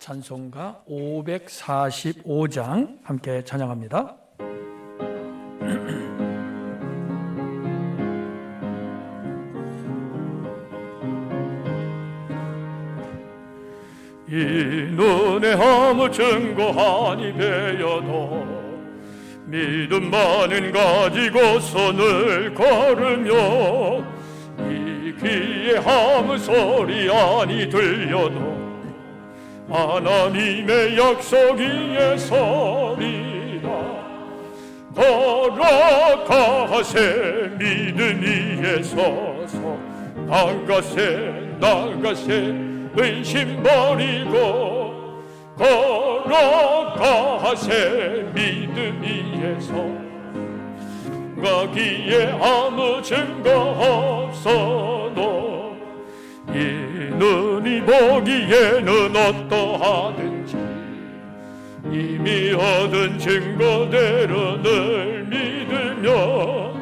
찬송가 545장 함께 찬양합니다. 이 눈에 아무 증거하니 배여도 믿음만은 가지고 손을 걸으며 이 귀에 아무 소리 아니 들려도 하나님의 약속이에 서리라. 걸어가세 믿음 위에 서서 나가세 의심 버리고 걸어가세 믿음 위에서 가기에 아무 증거 없어도 이 눈이 보기에는 어떠하든지 이미 얻은 증거대로 늘 믿으며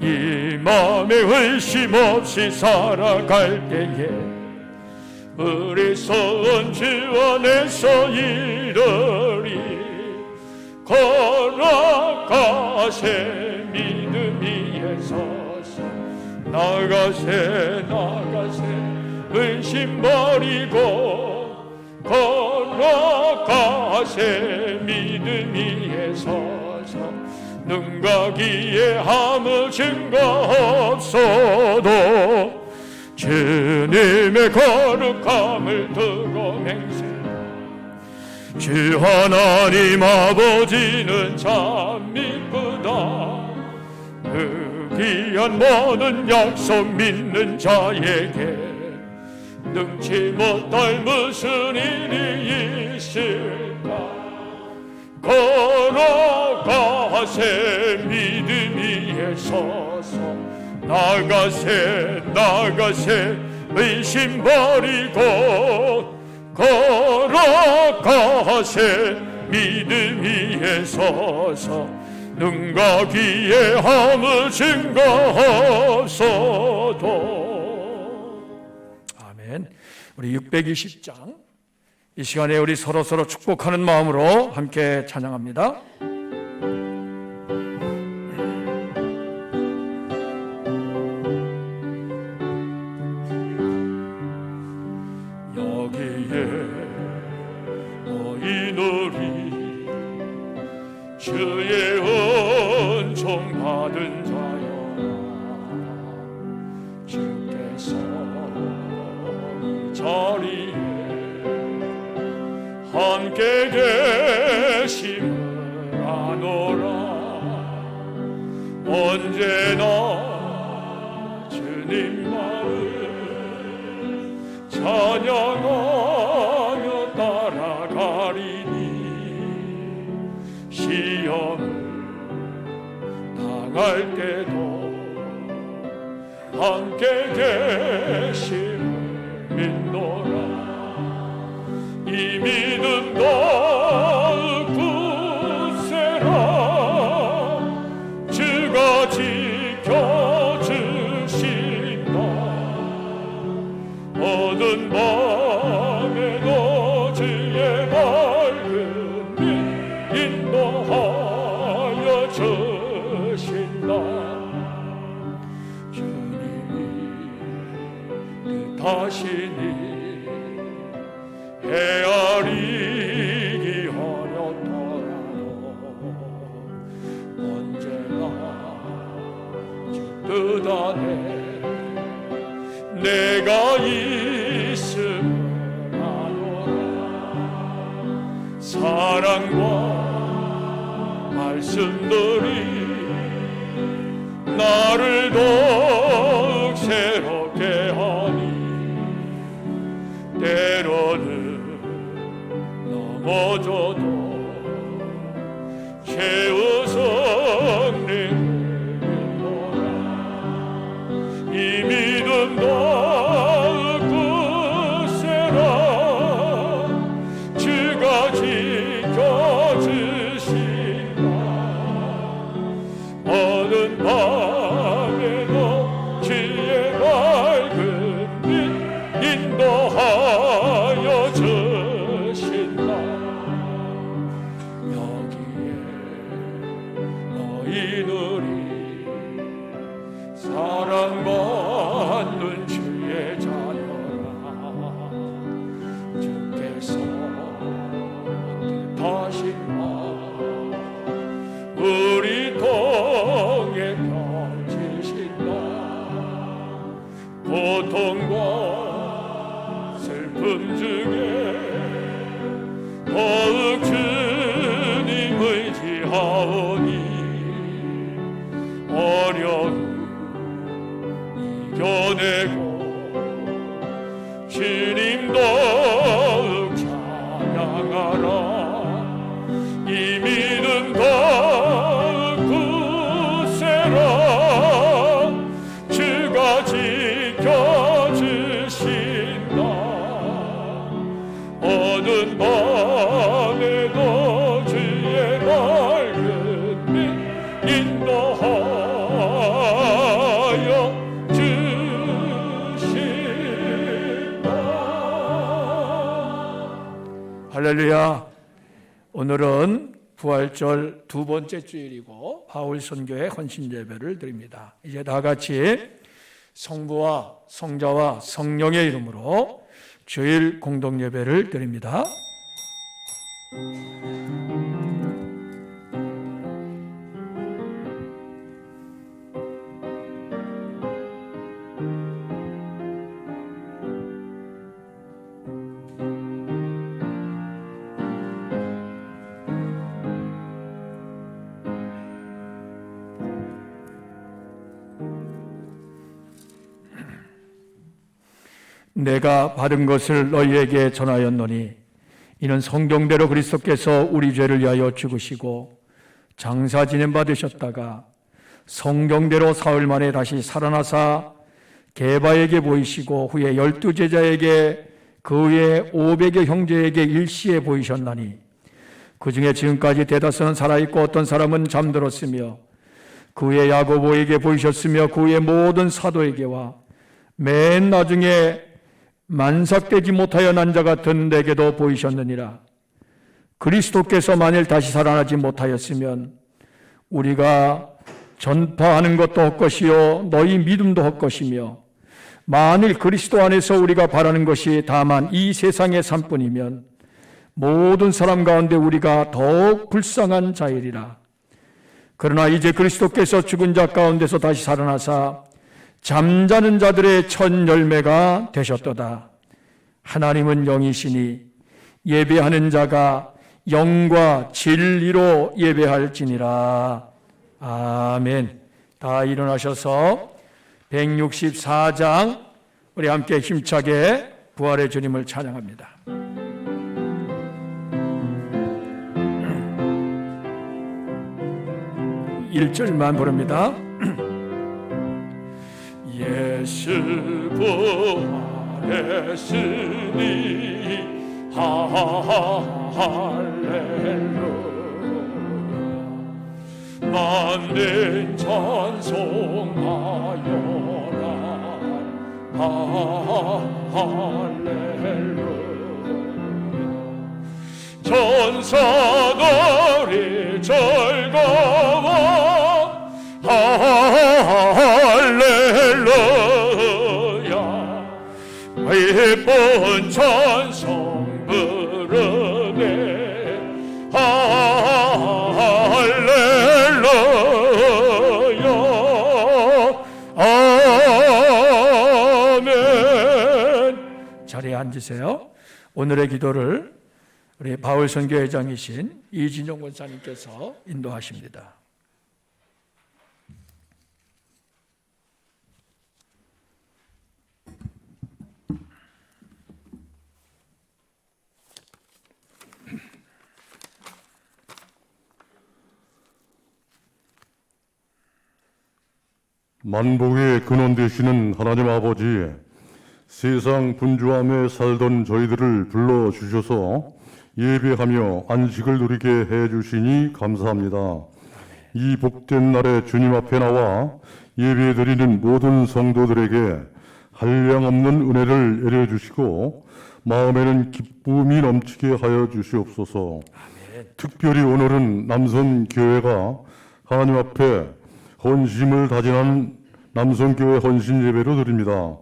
이 맘에 의심 없이 살아갈 때에 어리석은 주 안에서 이르리. 걸어가세 믿음 위에 서서 나가세 의심 버리고 걸어가세 믿음 위에 서서 눈 가기에 아무 증거 없어도 주님의 거룩함을 두고 맹세. 주 하나님 아버지는 참 미쁘다. 그 귀한 모든 약속 믿는 자에게 능치 못할 무슨 일이 있을까. 걸어가세 믿음 위에 서서 나가세 의심 버리고 걸어가세 믿음 위에 서서 눈과 귀에 아무 증거 없어도. 아멘. 우리 620장 이 시간에 우리 서로 축복하는 마음으로 함께 찬양합니다. 주의 은총 받은 자여, 주께서 이 자리에 함께 계심을 아노라. 언제나 주님 마음 찬양하며 따라가리니 시험을 당할 때도 함께 계심을 믿노라. 이 믿음 더욱 굳세라. 주가 지켜주신다. 어두운 밤에도 주의 밝은 인도하여 주신다. 주님이 뜻하시니 헤아리기 어렵더라도 언제나 주 뜻 안에 내가 있음을 아노라. 사랑과 말씀들이 나를 더욱 새롭게 하니 때로는 넘어져도 최우선을 믿노라. 이 믿음 더욱 굳세라. 주가 지켜주신다. 어느 밤에도 주의 밝은 빛 인도하여 주시 어두운 밤에도 주의 밝은 빛 인도하여 주신다. 할렐루야. 오늘은 부활절 두 번째 주일이고 바울 선교회 헌신 예배를 드립니다. 이제 다 같이 성부와 성자와 성령의 이름으로 주일 공동 예배를 드립니다. 내가 받은 것을 너희에게 전하였노니 이는 성경대로 그리스도께서 우리 죄를 위하여 죽으시고 장사 지냄 받으셨다가 성경대로 사흘 만에 다시 살아나사 게바에게 보이시고 후에 12제자에게 그 후에 500여 형제에게 일시에 보이셨나니 그 중에 지금까지 대다수는 살아있고 어떤 사람은 잠들었으며 그 후에 야고보에게 보이셨으며 그 후에 모든 사도에게와 맨 나중에 만삭되지 못하여 난 자 같은 내게도 보이셨느니라. 그리스도께서 만일 다시 살아나지 못하였으면 우리가 전파하는 것도 헛것이요 너희 믿음도 헛것이며 만일 그리스도 안에서 우리가 바라는 것이 다만 이 세상의 삶뿐이면 모든 사람 가운데 우리가 더욱 불쌍한 자이리라. 그러나 이제 그리스도께서 죽은 자 가운데서 다시 살아나사 잠자는 자들의 첫 열매가 되셨도다. 하나님은 영이시니 예배하는 자가 영과 진리로 예배할지니라. 아멘. 다 일어나셔서 164장 우리 함께 힘차게 부활의 주님을 찬양합니다. 1절만 부릅니다. 예수 부활했으니 할렐루야. 만민 찬송하여라. 할렐루야. 천사들이 즐거워 할렐루야. 예쁜 찬송 부르네. 할렐루야. 아멘. 자리에 앉으세요. 오늘의 기도를 우리 바울 선교회장이신 이진용 권사님께서 인도하십니다. 만복의 근원 되시는 하나님 아버지, 세상 분주함에 살던 저희들을 불러주셔서 예배하며 안식을 누리게 해주시니 감사합니다. 이 복된 날에 주님 앞에 나와 예배드리는 모든 성도들에게 한량없는 은혜를 내려주시고 마음에는 기쁨이 넘치게 하여 주시옵소서. 특별히 오늘은 남선교회가 하나님 앞에 헌심을 다진하는 남선교회 헌신 예배로 드립니다.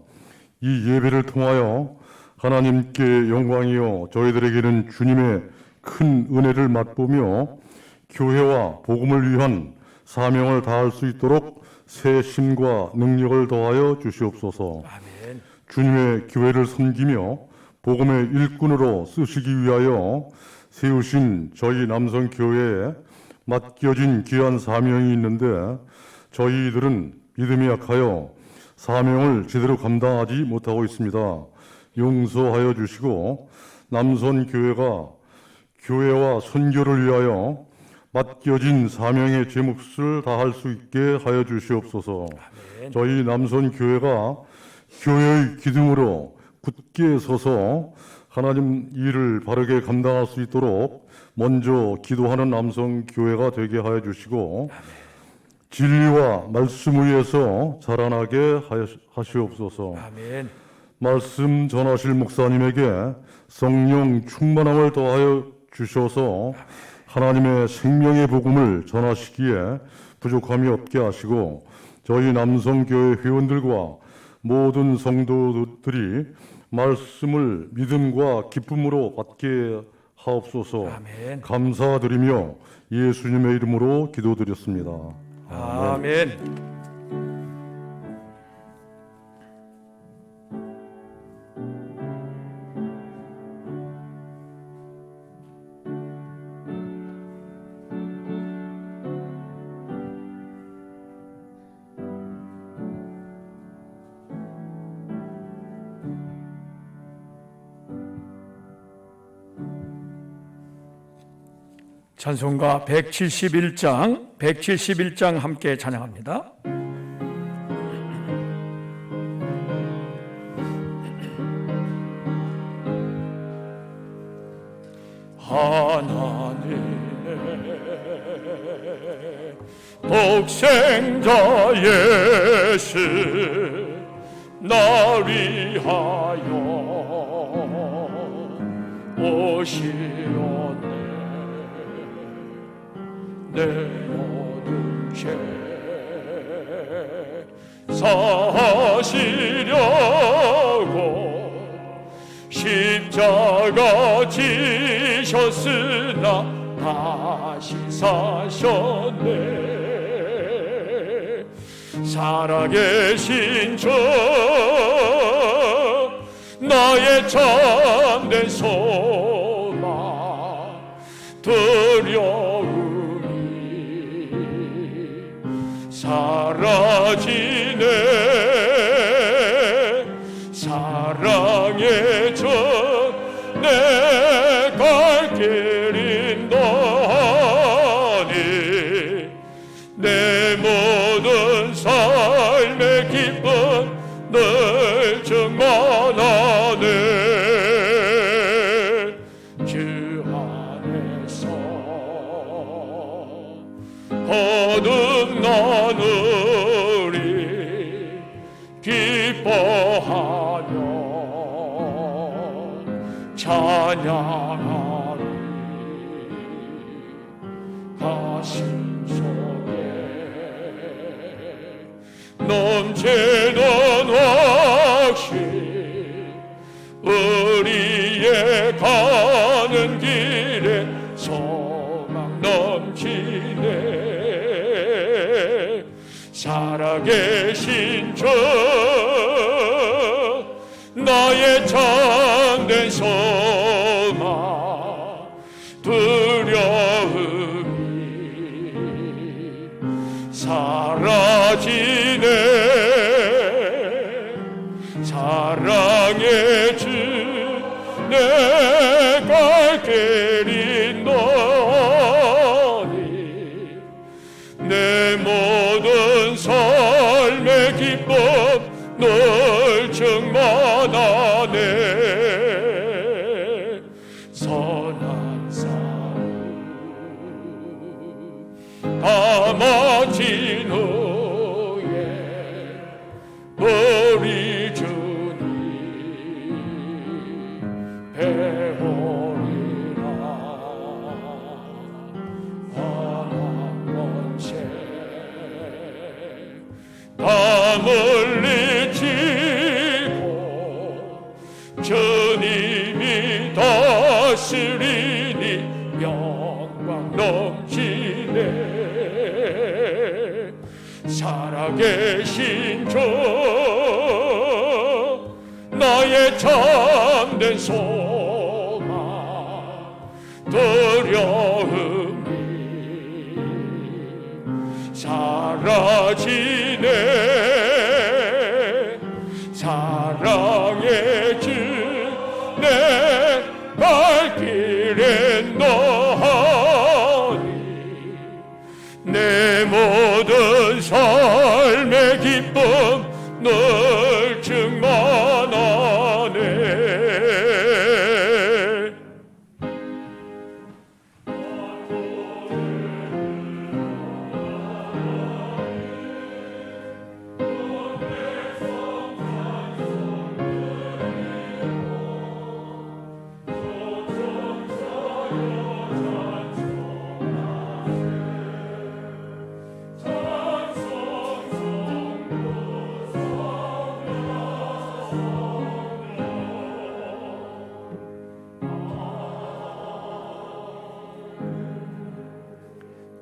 이 예배를 통하여 하나님께 영광이요 저희들에게는 주님의 큰 은혜를 맛보며 교회와 복음을 위한 사명을 다할 수 있도록 새 힘과 능력을 더하여 주시옵소서. 아멘. 주님의 교회를 섬기며 복음의 일꾼으로 쓰시기 위하여 세우신 저희 남성교회에 맡겨진 귀한 사명이 있는데 저희들은 믿음이 약하여 사명을 제대로 감당하지 못하고 있습니다. 용서하여 주시고 남선교회가 교회와 선교를 위하여 맡겨진 사명의 제 몫을 다할 수 있게 하여 주시옵소서. 아멘. 저희 남선교회가 교회의 기둥으로 굳게 서서 하나님 일을 바르게 감당할 수 있도록 먼저 기도하는 남성 교회가 되게 하여 주시고 진리와 말씀 위에서 자라나게 하시옵소서. 아멘. 말씀 전하실 목사님에게 성령 충만함을 더하여 주셔서 하나님의 생명의 복음을 전하시기에 부족함이 없게 하시고 저희 남성교회 회원들과 모든 성도들이 말씀을 믿음과 기쁨으로 받게 하옵소서. 아멘. 감사드리며 예수님의 이름으로 기도드렸습니다. 아멘. 찬송가 171장 함께 찬양합니다. 하나님의 독생자 예수 나 위하여 오시었네. 내 모든 죄 사시려고 십자가 지셨으나 다시 사셨네. 살아계신 주 나의 참된 소망 두려움이 사라지네. 사랑의 전 내 갈 길인 너니 내 모든 삶의 기쁨 늘 충만하네. 주 안에서 거듭나누리 기뻐하며 찬양하리. 가슴 속에 넘치는 확신 우리의 가는 길에 소망 넘치네. 살아계신 주 나의 참된 소망 두려움이 사라지네. 사랑의 주 내 갈 길인 너니 내 모든 삶의 기쁨 늘 충만하네. 선한 싸움 다 마친 후에 우리 주님 배우리라. 한 번째 담을 잊히고 주님이 다스리니 영광 넘치네. 살아계신 주 나의 참된 소망 두려움이 사라지네. 사랑의 주 내 갈 길엔 너하니 내 모든 삶의 기쁨 늘 충만하네.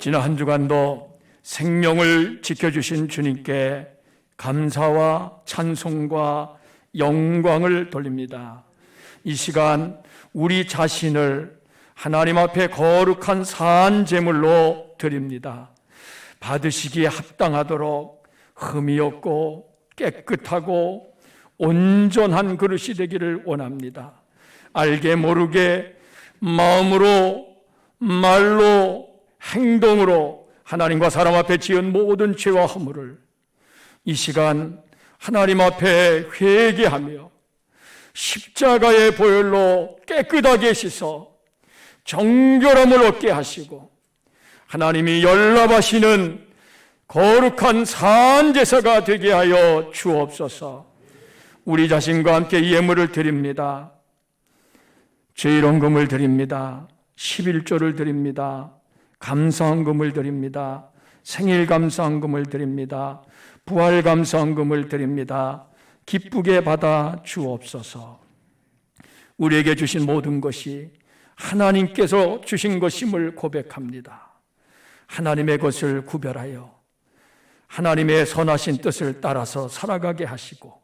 지난 한 주간도 생명을 지켜주신 주님께 감사와 찬송과 영광을 돌립니다. 이 시간 우리 자신을 하나님 앞에 거룩한 산 제물로 드립니다. 받으시기에 합당하도록 흠이 없고 깨끗하고 온전한 그릇이 되기를 원합니다. 알게 모르게 마음으로, 말로, 행동으로 하나님과 사람 앞에 지은 모든 죄와 허물을 이 시간 하나님 앞에 회개하며 십자가의 보혈로 깨끗하게 씻어 정결함을 얻게 하시고 하나님이 연락하시는 거룩한 산제사가 되게 하여 주옵소서. 우리 자신과 함께 예물을 드립니다. 제일원금을 드립니다. 11조를 드립니다. 감사헌금을 드립니다. 생일 감사헌금을 드립니다. 부활 감사헌금을 드립니다. 기쁘게 받아 주옵소서. 우리에게 주신 모든 것이 하나님께서 주신 것임을 고백합니다. 하나님의 것을 구별하여 하나님의 선하신 뜻을 따라서 살아가게 하시고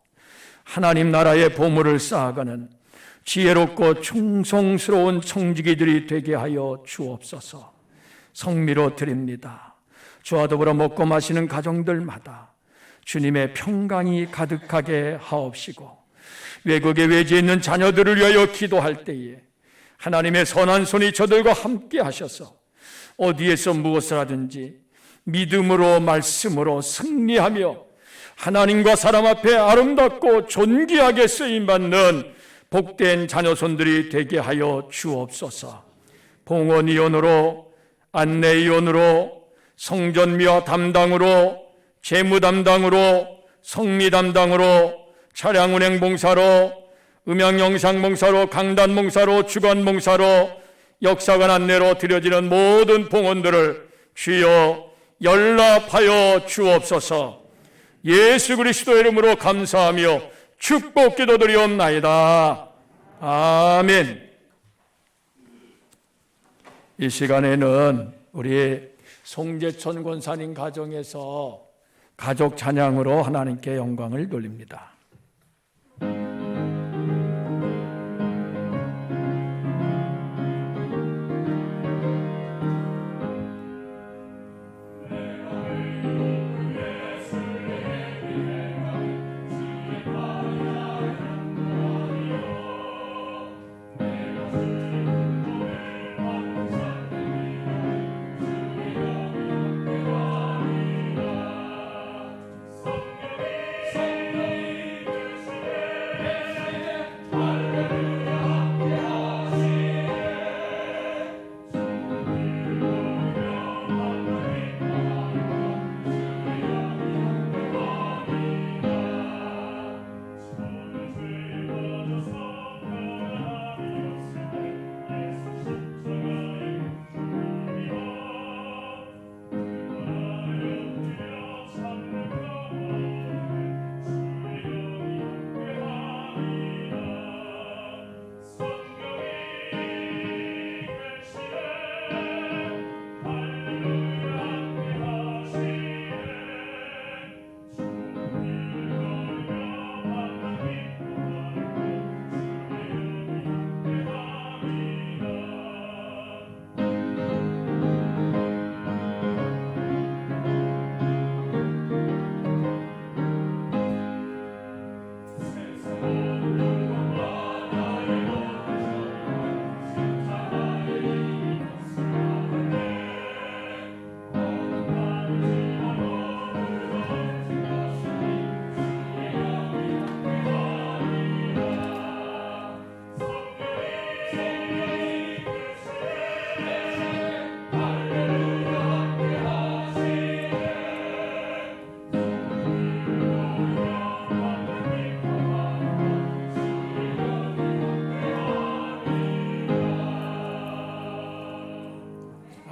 하나님 나라의 보물을 쌓아가는 지혜롭고 충성스러운 청지기들이 되게 하여 주옵소서. 성미로 드립니다. 저와 더불어 먹고 마시는 가정들마다 주님의 평강이 가득하게 하옵시고 외국에 외지에 있는 자녀들을 위하여 기도할 때에 하나님의 선한 손이 저들과 함께 하셔서 어디에서 무엇을 하든지 믿음으로 말씀으로 승리하며 하나님과 사람 앞에 아름답고 존귀하게 쓰임받는 복된 자녀손들이 되게 하여 주옵소서. 봉헌위원으로, 안내위원으로, 성전미화 담당으로, 재무 담당으로, 성미 담당으로, 차량 운행 봉사로, 음향 영상 봉사로, 강단 봉사로, 주간 봉사로, 역사관 안내로 드려지는 모든 봉헌들을 주여 연락하여 주옵소서. 예수 그리스도의 이름으로 감사하며 축복 기도드리옵나이다. 아멘. 이 시간에는 우리 송재천 권사님 가정에서 가족 찬양으로 하나님께 영광을 돌립니다.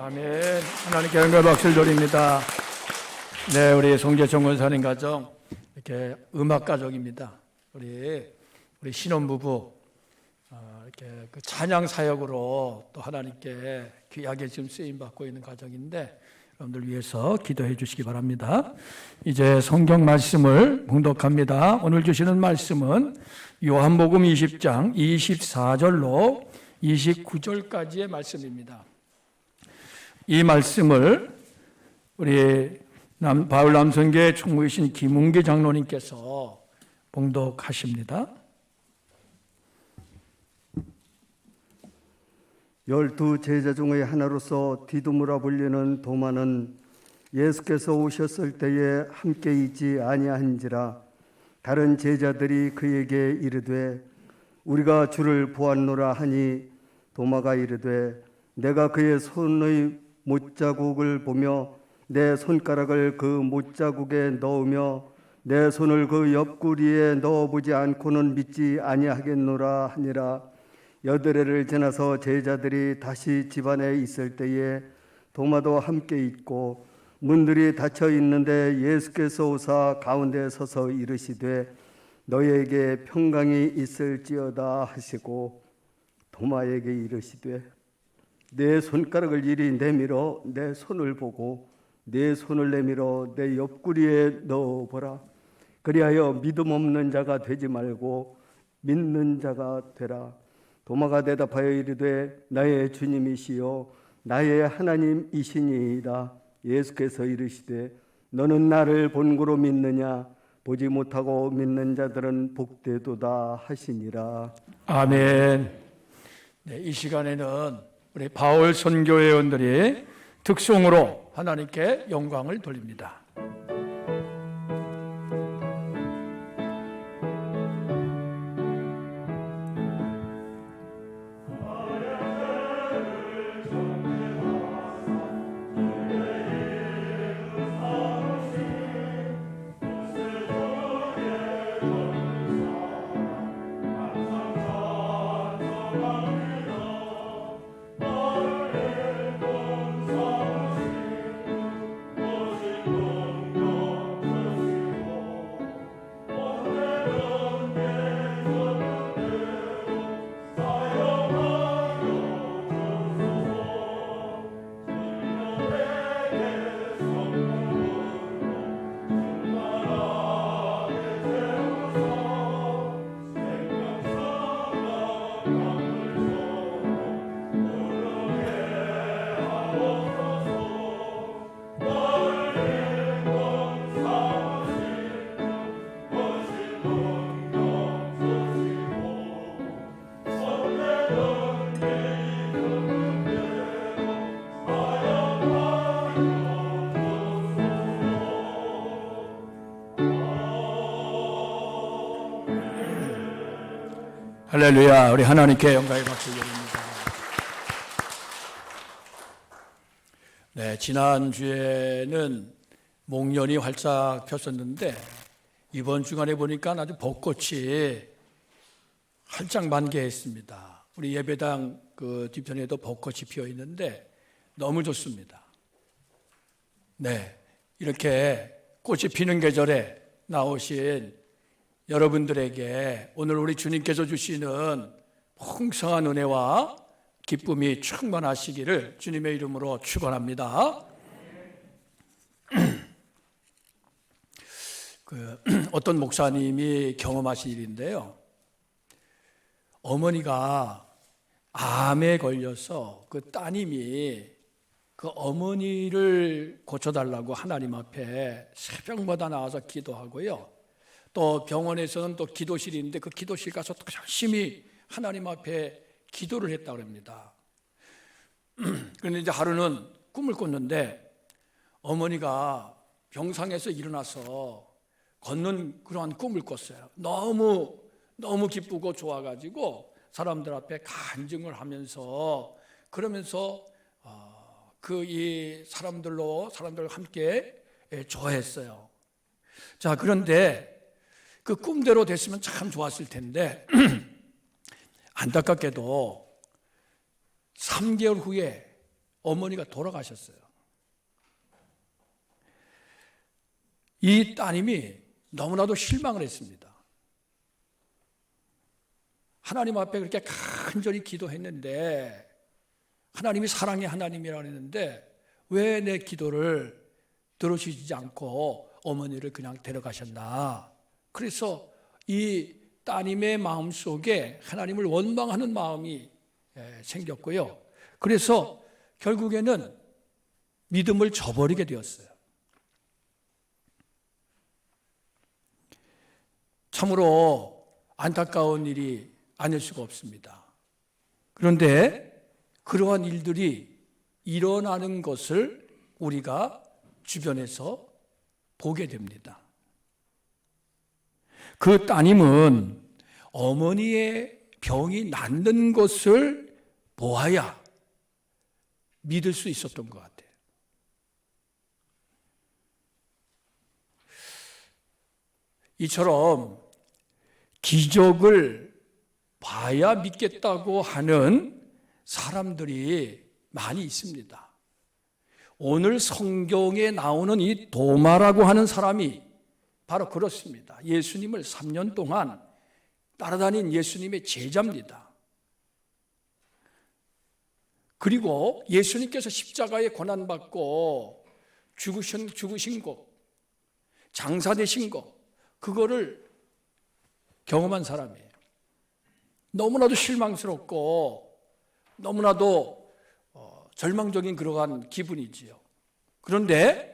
아멘. 하나님께 영광 박수를 드립니다. 네, 우리 송재청 권사님 가정 이렇게 음악 가족입니다. 우리 신혼부부 이렇게 그 찬양 사역으로 또 하나님께 귀하게 지금 쓰임 받고 있는 가정인데 여러분들 위해서 기도해 주시기 바랍니다. 이제 성경 말씀을 봉독합니다. 오늘 주시는 말씀은 요한복음 20장 24절로 29절까지의 말씀입니다. 이 말씀을 우리 바울 남성교회 총무이신 김웅기 장로님께서 봉독하십니다. 12 제자 중의 하나로서 디두무라 불리는 도마는 예수께서 오셨을 때에 함께 있지 아니한지라. 다른 제자들이 그에게 이르되 우리가 주를 보았노라 하니 도마가 이르되 내가 그의 손의 못자국을 보며 내 손가락을 그 못자국에 넣으며 내 손을 그 옆구리에 넣어보지 않고는 믿지 아니하겠노라 하니라. 여드레를 지나서 제자들이 다시 집안에 있을 때에 도마도 함께 있고 문들이 닫혀 있는데 예수께서 오사 가운데 서서 이르시되 너희에게 평강이 있을지어다 하시고 도마에게 이르시되 내 손가락을 이리 내밀어 내 손을 보고 내 손을 내밀어 내 옆구리에 넣어보라. 그리하여 믿음 없는 자가 되지 말고 믿는 자가 되라. 도마가 대답하여 이르되 나의 주님이시요 나의 하나님이시니이다. 예수께서 이르시되 너는 나를 본고로 믿느냐? 보지 못하고 믿는 자들은 복되도다 하시니라. 아멘. 네, 이 시간에는 우리 바울 선교회원들이 특송으로 하나님께 영광을 돌립니다. 할렐루야. 우리 하나님께 영광의 박수 드립니다. 네, 지난주에는 목련이 활짝 폈었는데 이번 주간에 보니까 아주 벚꽃이 활짝 만개했습니다. 우리 예배당 그 뒤편에도 벚꽃이 피어 있는데 너무 좋습니다. 네, 이렇게 꽃이 피는 계절에 나오신 여러분들에게 오늘 우리 주님께서 주시는 풍성한 은혜와 기쁨이 충만하시기를 주님의 이름으로 축원합니다. 어떤 목사님이 경험하신 일인데요. 어머니가 암에 걸려서 그 따님이 그 어머니를 고쳐달라고 하나님 앞에 새벽마다 나와서 기도하고요. 또 병원에서는 또 기도실이 있는데 그 기도실 가서 또 열심히 하나님 앞에 기도를 했다고 합니다. 그런데 이제 하루는 꿈을 꿨는데 어머니가 병상에서 일어나서 걷는 그러한 꿈을 꿨어요. 너무 기쁘고 좋아가지고 사람들 앞에 간증을 하면서 그러면서 이 사람들과 함께 좋아했어요. 자, 그런데 그 꿈대로 됐으면 참 좋았을 텐데 안타깝게도 3개월 후에 어머니가 돌아가셨어요. 이 따님이 너무나도 실망을 했습니다. 하나님 앞에 그렇게 간절히 기도했는데, 하나님이 사랑의 하나님이라고 했는데 왜 내 기도를 들어주시지 않고 어머니를 그냥 데려가셨나. 그래서 이 따님의 마음속에 하나님을 원망하는 마음이 생겼고요. 그래서 결국에는 믿음을 저버리게 되었어요. 참으로 안타까운 일이 아닐 수가 없습니다. 그런데 그러한 일들이 일어나는 것을 우리가 주변에서 보게 됩니다. 그 따님은 어머니의 병이 낫는 것을 보아야 믿을 수 있었던 것 같아요. 이처럼 기적을 봐야 믿겠다고 하는 사람들이 많이 있습니다. 오늘 성경에 나오는 이 도마라고 하는 사람이 바로 그렇습니다. 예수님을 3년 동안 따라다닌 예수님의 제자입니다. 그리고 예수님께서 십자가에 고난받고 죽으신 것, 장사되신 것, 그거를 경험한 사람이에요. 너무나도 실망스럽고 너무나도 절망적인 그러한 기분이지요. 그런데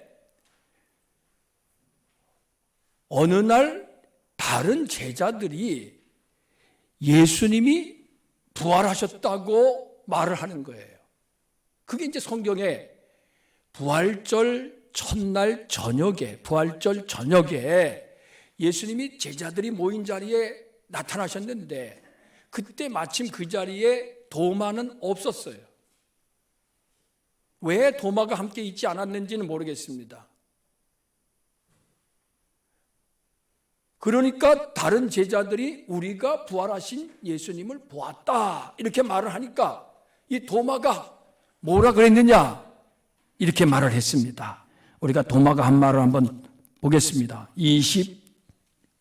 어느 날 다른 제자들이 예수님이 부활하셨다고 말을 하는 거예요. 그게 이제 성경에 부활절 첫날 저녁에, 부활절 저녁에 예수님이 제자들이 모인 자리에 나타나셨는데 그때 마침 그 자리에 도마는 없었어요. 왜 도마가 함께 있지 않았는지는 모르겠습니다. 그러니까 다른 제자들이 우리가 부활하신 예수님을 보았다 이렇게 말을 하니까 이 도마가 뭐라 그랬느냐 이렇게 말을 했습니다. 우리가 도마가 한 말을 한번 보겠습니다.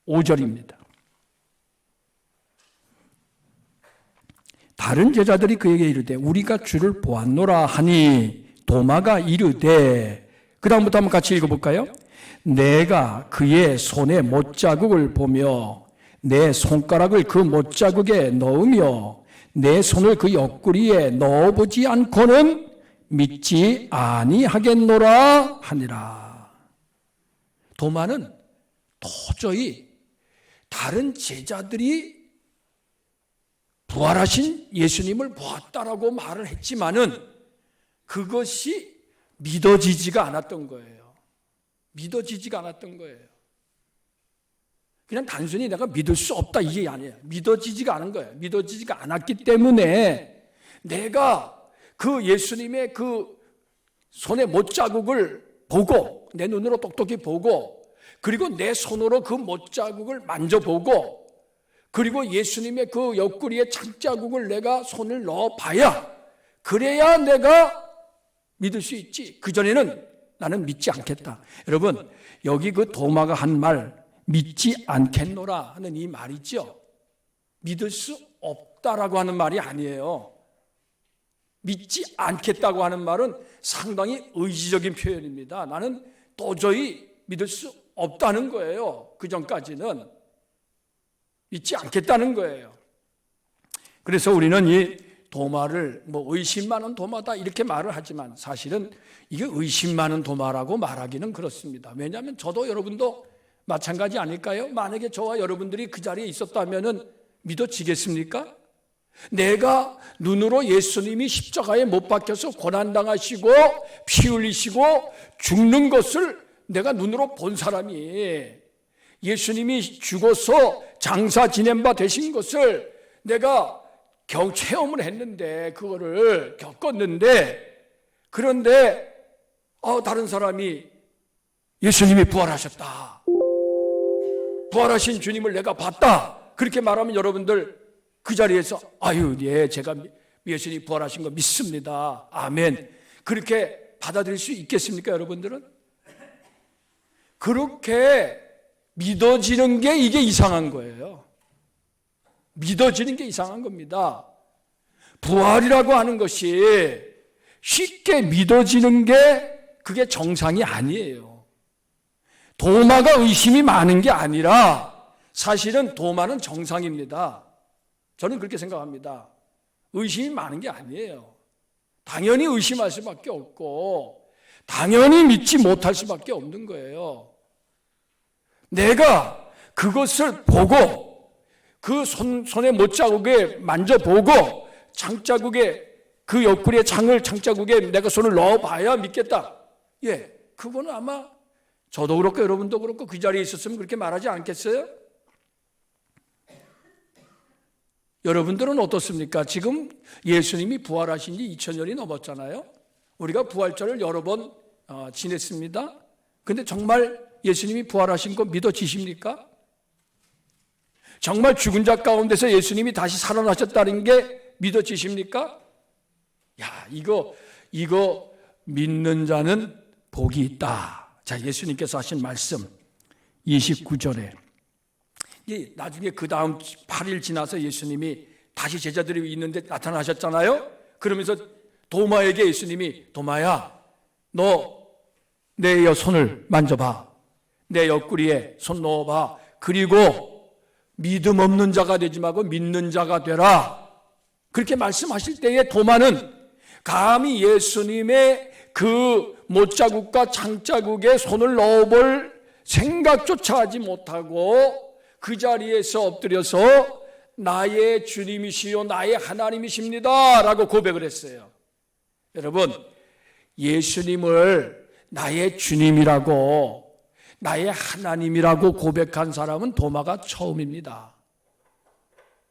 25절입니다. 다른 제자들이 그에게 이르되 우리가 주를 보았노라 하니 도마가 이르되, 그 다음부터 한번 같이 읽어볼까요? 내가 그의 손에 못자국을 보며 내 손가락을 그 못자국에 넣으며 내 손을 그 옆구리에 넣어보지 않고는 믿지 아니하겠노라 하니라. 도마는 도저히 다른 제자들이 부활하신 예수님을 보았다라고 말을 했지만은 그것이 믿어지지가 않았던 거예요. 믿어지지가 않았던 거예요. 그냥 단순히 내가 믿을 수 없다 이게 아니에요. 믿어지지가 않은 거예요. 믿어지지가 않았기 때문에 내가 그 예수님의 그 손의 못자국을 보고 내 눈으로 똑똑히 보고 그리고 내 손으로 그 못자국을 만져보고 그리고 예수님의 그 옆구리에 창자국을 내가 손을 넣어봐야 그래야 내가 믿을 수 있지. 그전에는 나는 믿지 않겠다. 여러분 여기 그 도마가 한 말 믿지 않겠노라 하는 이 말이죠. 믿을 수 없다라고 하는 말이 아니에요. 믿지 않겠다고 하는 말은 상당히 의지적인 표현입니다. 나는 도저히 믿을 수 없다는 거예요. 그 전까지는 믿지 않겠다는 거예요. 그래서 우리는 이 도마를 의심 많은 도마다 이렇게 말을 하지만 사실은 이게 의심 많은 도마라고 말하기는 그렇습니다. 왜냐하면 저도 여러분도 마찬가지 아닐까요? 만약에 저와 여러분들이 그 자리에 있었다면 믿어지겠습니까? 내가 눈으로 예수님이 십자가에 못 박혀서 고난당하시고 피 흘리시고 죽는 것을 내가 눈으로 본 사람이 예수님이 죽어서 장사 지낸 바 되신 것을 내가 체험을 했는데 그거를 겪었는데 그런데 다른 사람이 예수님이 부활하셨다. 부활하신 주님을 내가 봤다. 그렇게 말하면 여러분들 그 자리에서 예 제가 예수님이 부활하신 거 믿습니다. 아멘. 그렇게 받아들일 수 있겠습니까, 여러분들은? 그렇게 믿어지는 게 이게 이상한 거예요. 믿어지는 게 이상한 겁니다. 부활이라고 하는 것이 쉽게 믿어지는 게 그게 정상이 아니에요. 도마가 의심이 많은 게 아니라 사실은 도마는 정상입니다. 저는 그렇게 생각합니다. 의심이 많은 게 아니에요. 당연히 의심할 수밖에 없고 당연히 믿지 못할 수밖에 없는 거예요. 내가 그것을 보고 그 손의 못자국에 만져보고 창자국에 그 옆구리에 창자국에 내가 손을 넣어봐야 믿겠다. 예, 그거는 아마 저도 그렇고 여러분도 그렇고 그 자리에 있었으면 그렇게 말하지 않겠어요? 여러분들은 어떻습니까? 지금 예수님이 부활하신 지 2000년이 넘었잖아요. 우리가 부활절을 여러 번 지냈습니다. 근데 정말 예수님이 부활하신 거 믿어지십니까? 정말 죽은 자 가운데서 예수님이 다시 살아나셨다는 게 믿어지십니까? 야, 이거 믿는 자는 복이 있다. 자, 예수님께서 하신 말씀 29절에 나중에 그 다음 8일 지나서 예수님이 다시 제자들이 있는데 나타나셨잖아요. 그러면서 도마에게 예수님이 도마야, 너 내 손을 만져봐. 내 옆구리에 손 넣어봐. 그리고 믿음 없는 자가 되지 말고 믿는 자가 되라. 그렇게 말씀하실 때에 도마는 감히 예수님의 그 못자국과 창자국에 손을 넣어볼 생각조차 하지 못하고 그 자리에서 엎드려서 나의 주님이시요 나의 하나님이십니다 라고 고백을 했어요. 여러분, 예수님을 나의 주님이라고 나의 하나님이라고 고백한 사람은 도마가 처음입니다.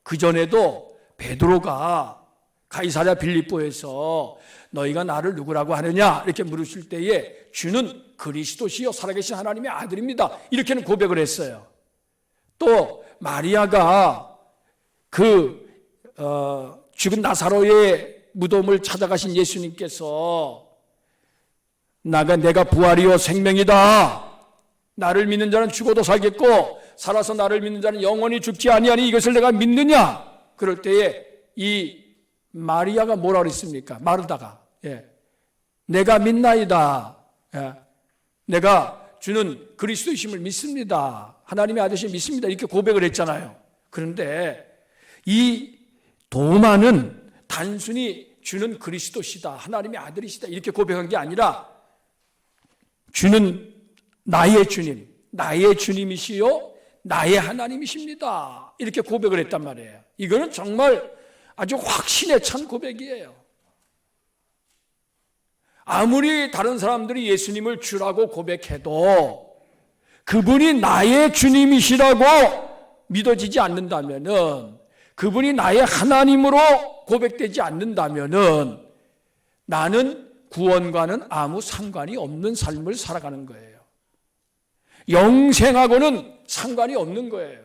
그전에도 베드로가 가이사랴 빌립보에서 너희가 나를 누구라고 하느냐 이렇게 물으실 때에 주는 그리스도시요 살아계신 하나님의 아들입니다 이렇게는 고백을 했어요. 또 마리아가 죽은 나사로의 무덤을 찾아가신 예수님께서 내가 부활이요 생명이다. 나를 믿는 자는 죽어도 살겠고 살아서 나를 믿는 자는 영원히 죽지 아니하니 이것을 내가 믿느냐. 그럴 때에 이 마리아가 뭐라 그랬습니까? 마르다가 내가 믿나이다. 내가 주는 그리스도이심을 믿습니다. 하나님의 아들이심을 믿습니다. 이렇게 고백을 했잖아요. 그런데 이 도마는 단순히 주는 그리스도시다. 하나님의 아들이시다. 이렇게 고백한 게 아니라 주는 나의 주님, 나의 주님이시요 나의 하나님이십니다. 이렇게 고백을 했단 말이에요. 이거는 정말 아주 확신에 찬 고백이에요. 아무리 다른 사람들이 예수님을 주라고 고백해도 그분이 나의 주님이시라고 믿어지지 않는다면은, 그분이 나의 하나님으로 고백되지 않는다면은 나는 구원과는 아무 상관이 없는 삶을 살아가는 거예요. 영생하고는 상관이 없는 거예요.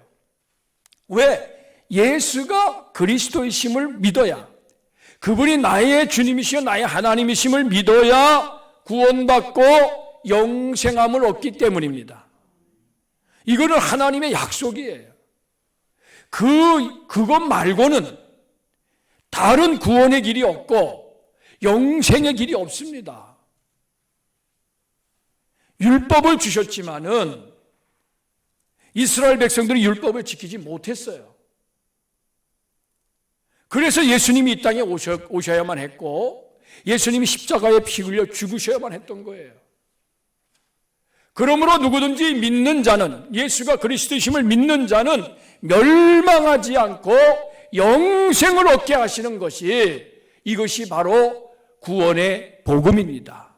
왜? 예수가 그리스도이심을 믿어야, 그분이 나의 주님이시여 나의 하나님이심을 믿어야 구원받고 영생함을 얻기 때문입니다. 이거는 하나님의 약속이에요. 그것 말고는 다른 구원의 길이 없고 영생의 길이 없습니다. 율법을 주셨지만은 이스라엘 백성들이 율법을 지키지 못했어요. 그래서 예수님이 이 땅에 오셔야만 했고 예수님이 십자가에 피 흘려 죽으셔야만 했던 거예요. 그러므로 누구든지 믿는 자는, 예수가 그리스도이심을 믿는 자는 멸망하지 않고 영생을 얻게 하시는 것이, 이것이 바로 구원의 복음입니다.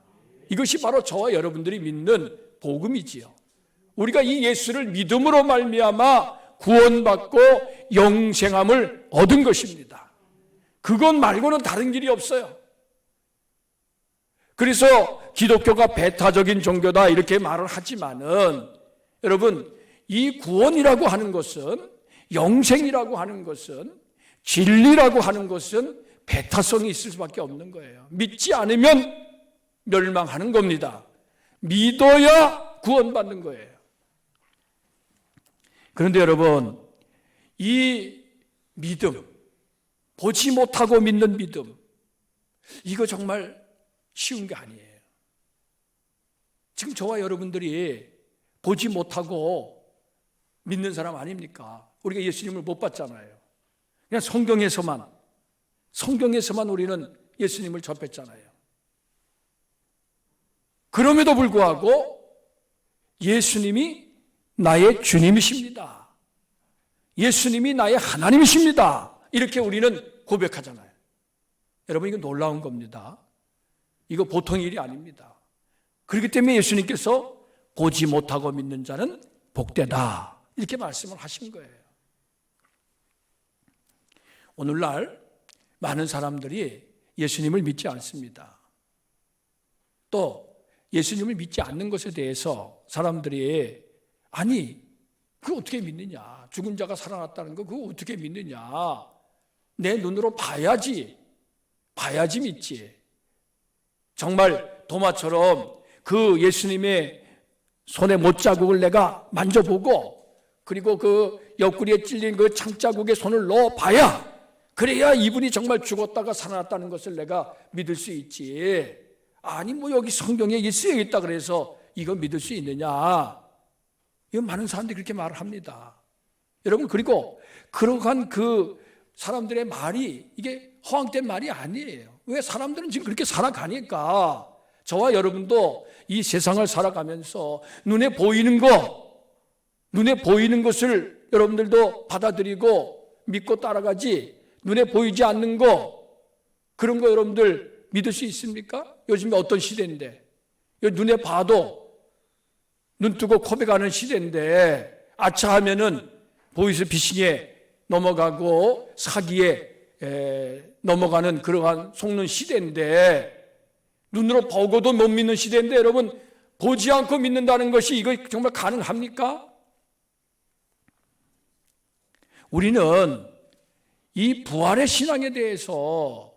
이것이 바로 저와 여러분들이 믿는 복음이지요. 우리가 이 예수를 믿음으로 말미암아 구원받고 영생함을 얻은 것입니다. 그것 말고는 다른 길이 없어요. 그래서 기독교가 배타적인 종교다 이렇게 말을 하지만은, 여러분, 이 구원이라고 하는 것은, 영생이라고 하는 것은, 진리라고 하는 것은 배타성이 있을 수밖에 없는 거예요. 믿지 않으면 멸망하는 겁니다. 믿어야 구원받는 거예요. 그런데 여러분, 이 믿음, 보지 못하고 믿는 믿음, 이거 정말 쉬운 게 아니에요. 지금 저와 여러분들이 보지 못하고 믿는 사람 아닙니까? 우리가 예수님을 못 봤잖아요. 그냥 성경에서만 우리는 예수님을 접했잖아요. 그럼에도 불구하고 예수님이 나의 주님이십니다. 예수님이 나의 하나님이십니다. 이렇게 우리는 고백하잖아요. 여러분, 이거 놀라운 겁니다. 이거 보통 일이 아닙니다. 그렇기 때문에 예수님께서 보지 못하고 믿는 자는 복되다, 이렇게 말씀을 하신 거예요. 오늘날 많은 사람들이 예수님을 믿지 않습니다. 또 예수님을 믿지 않는 것에 대해서 사람들이, 아니, 그거 어떻게 믿느냐? 죽은 자가 살아났다는 거 그거 어떻게 믿느냐? 내 눈으로 봐야지 믿지. 정말 도마처럼 그 예수님의 손의 못자국을 내가 만져보고, 그리고 그 옆구리에 찔린 그 창자국에 손을 넣어봐야, 그래야 이분이 정말 죽었다가 살아났다는 것을 내가 믿을 수 있지. 아니, 뭐 여기 성경에 이게 쓰여 있다 그래서 이거 믿을 수 있느냐? 이건 많은 사람들이 그렇게 말을 합니다. 여러분, 그리고 그러한 그 사람들의 말이 이게 허황된 말이 아니에요. 왜? 사람들은 지금 그렇게 살아가니까. 저와 여러분도 이 세상을 살아가면서 눈에 보이는 것을 여러분들도 받아들이고 믿고 따라가지, 눈에 보이지 않는 그런 거 여러분들 믿을 수 있습니까? 요즘에 어떤 시대인데, 눈에 봐도 눈 뜨고 코백하는 시대인데, 아차하면은 보이스피싱에 넘어가고 사기에 넘어가는 그러한 속는 시대인데, 눈으로 보고도 못 믿는 시대인데, 여러분, 보지 않고 믿는다는 것이 이거 정말 가능합니까? 우리는 이 부활의 신앙에 대해서,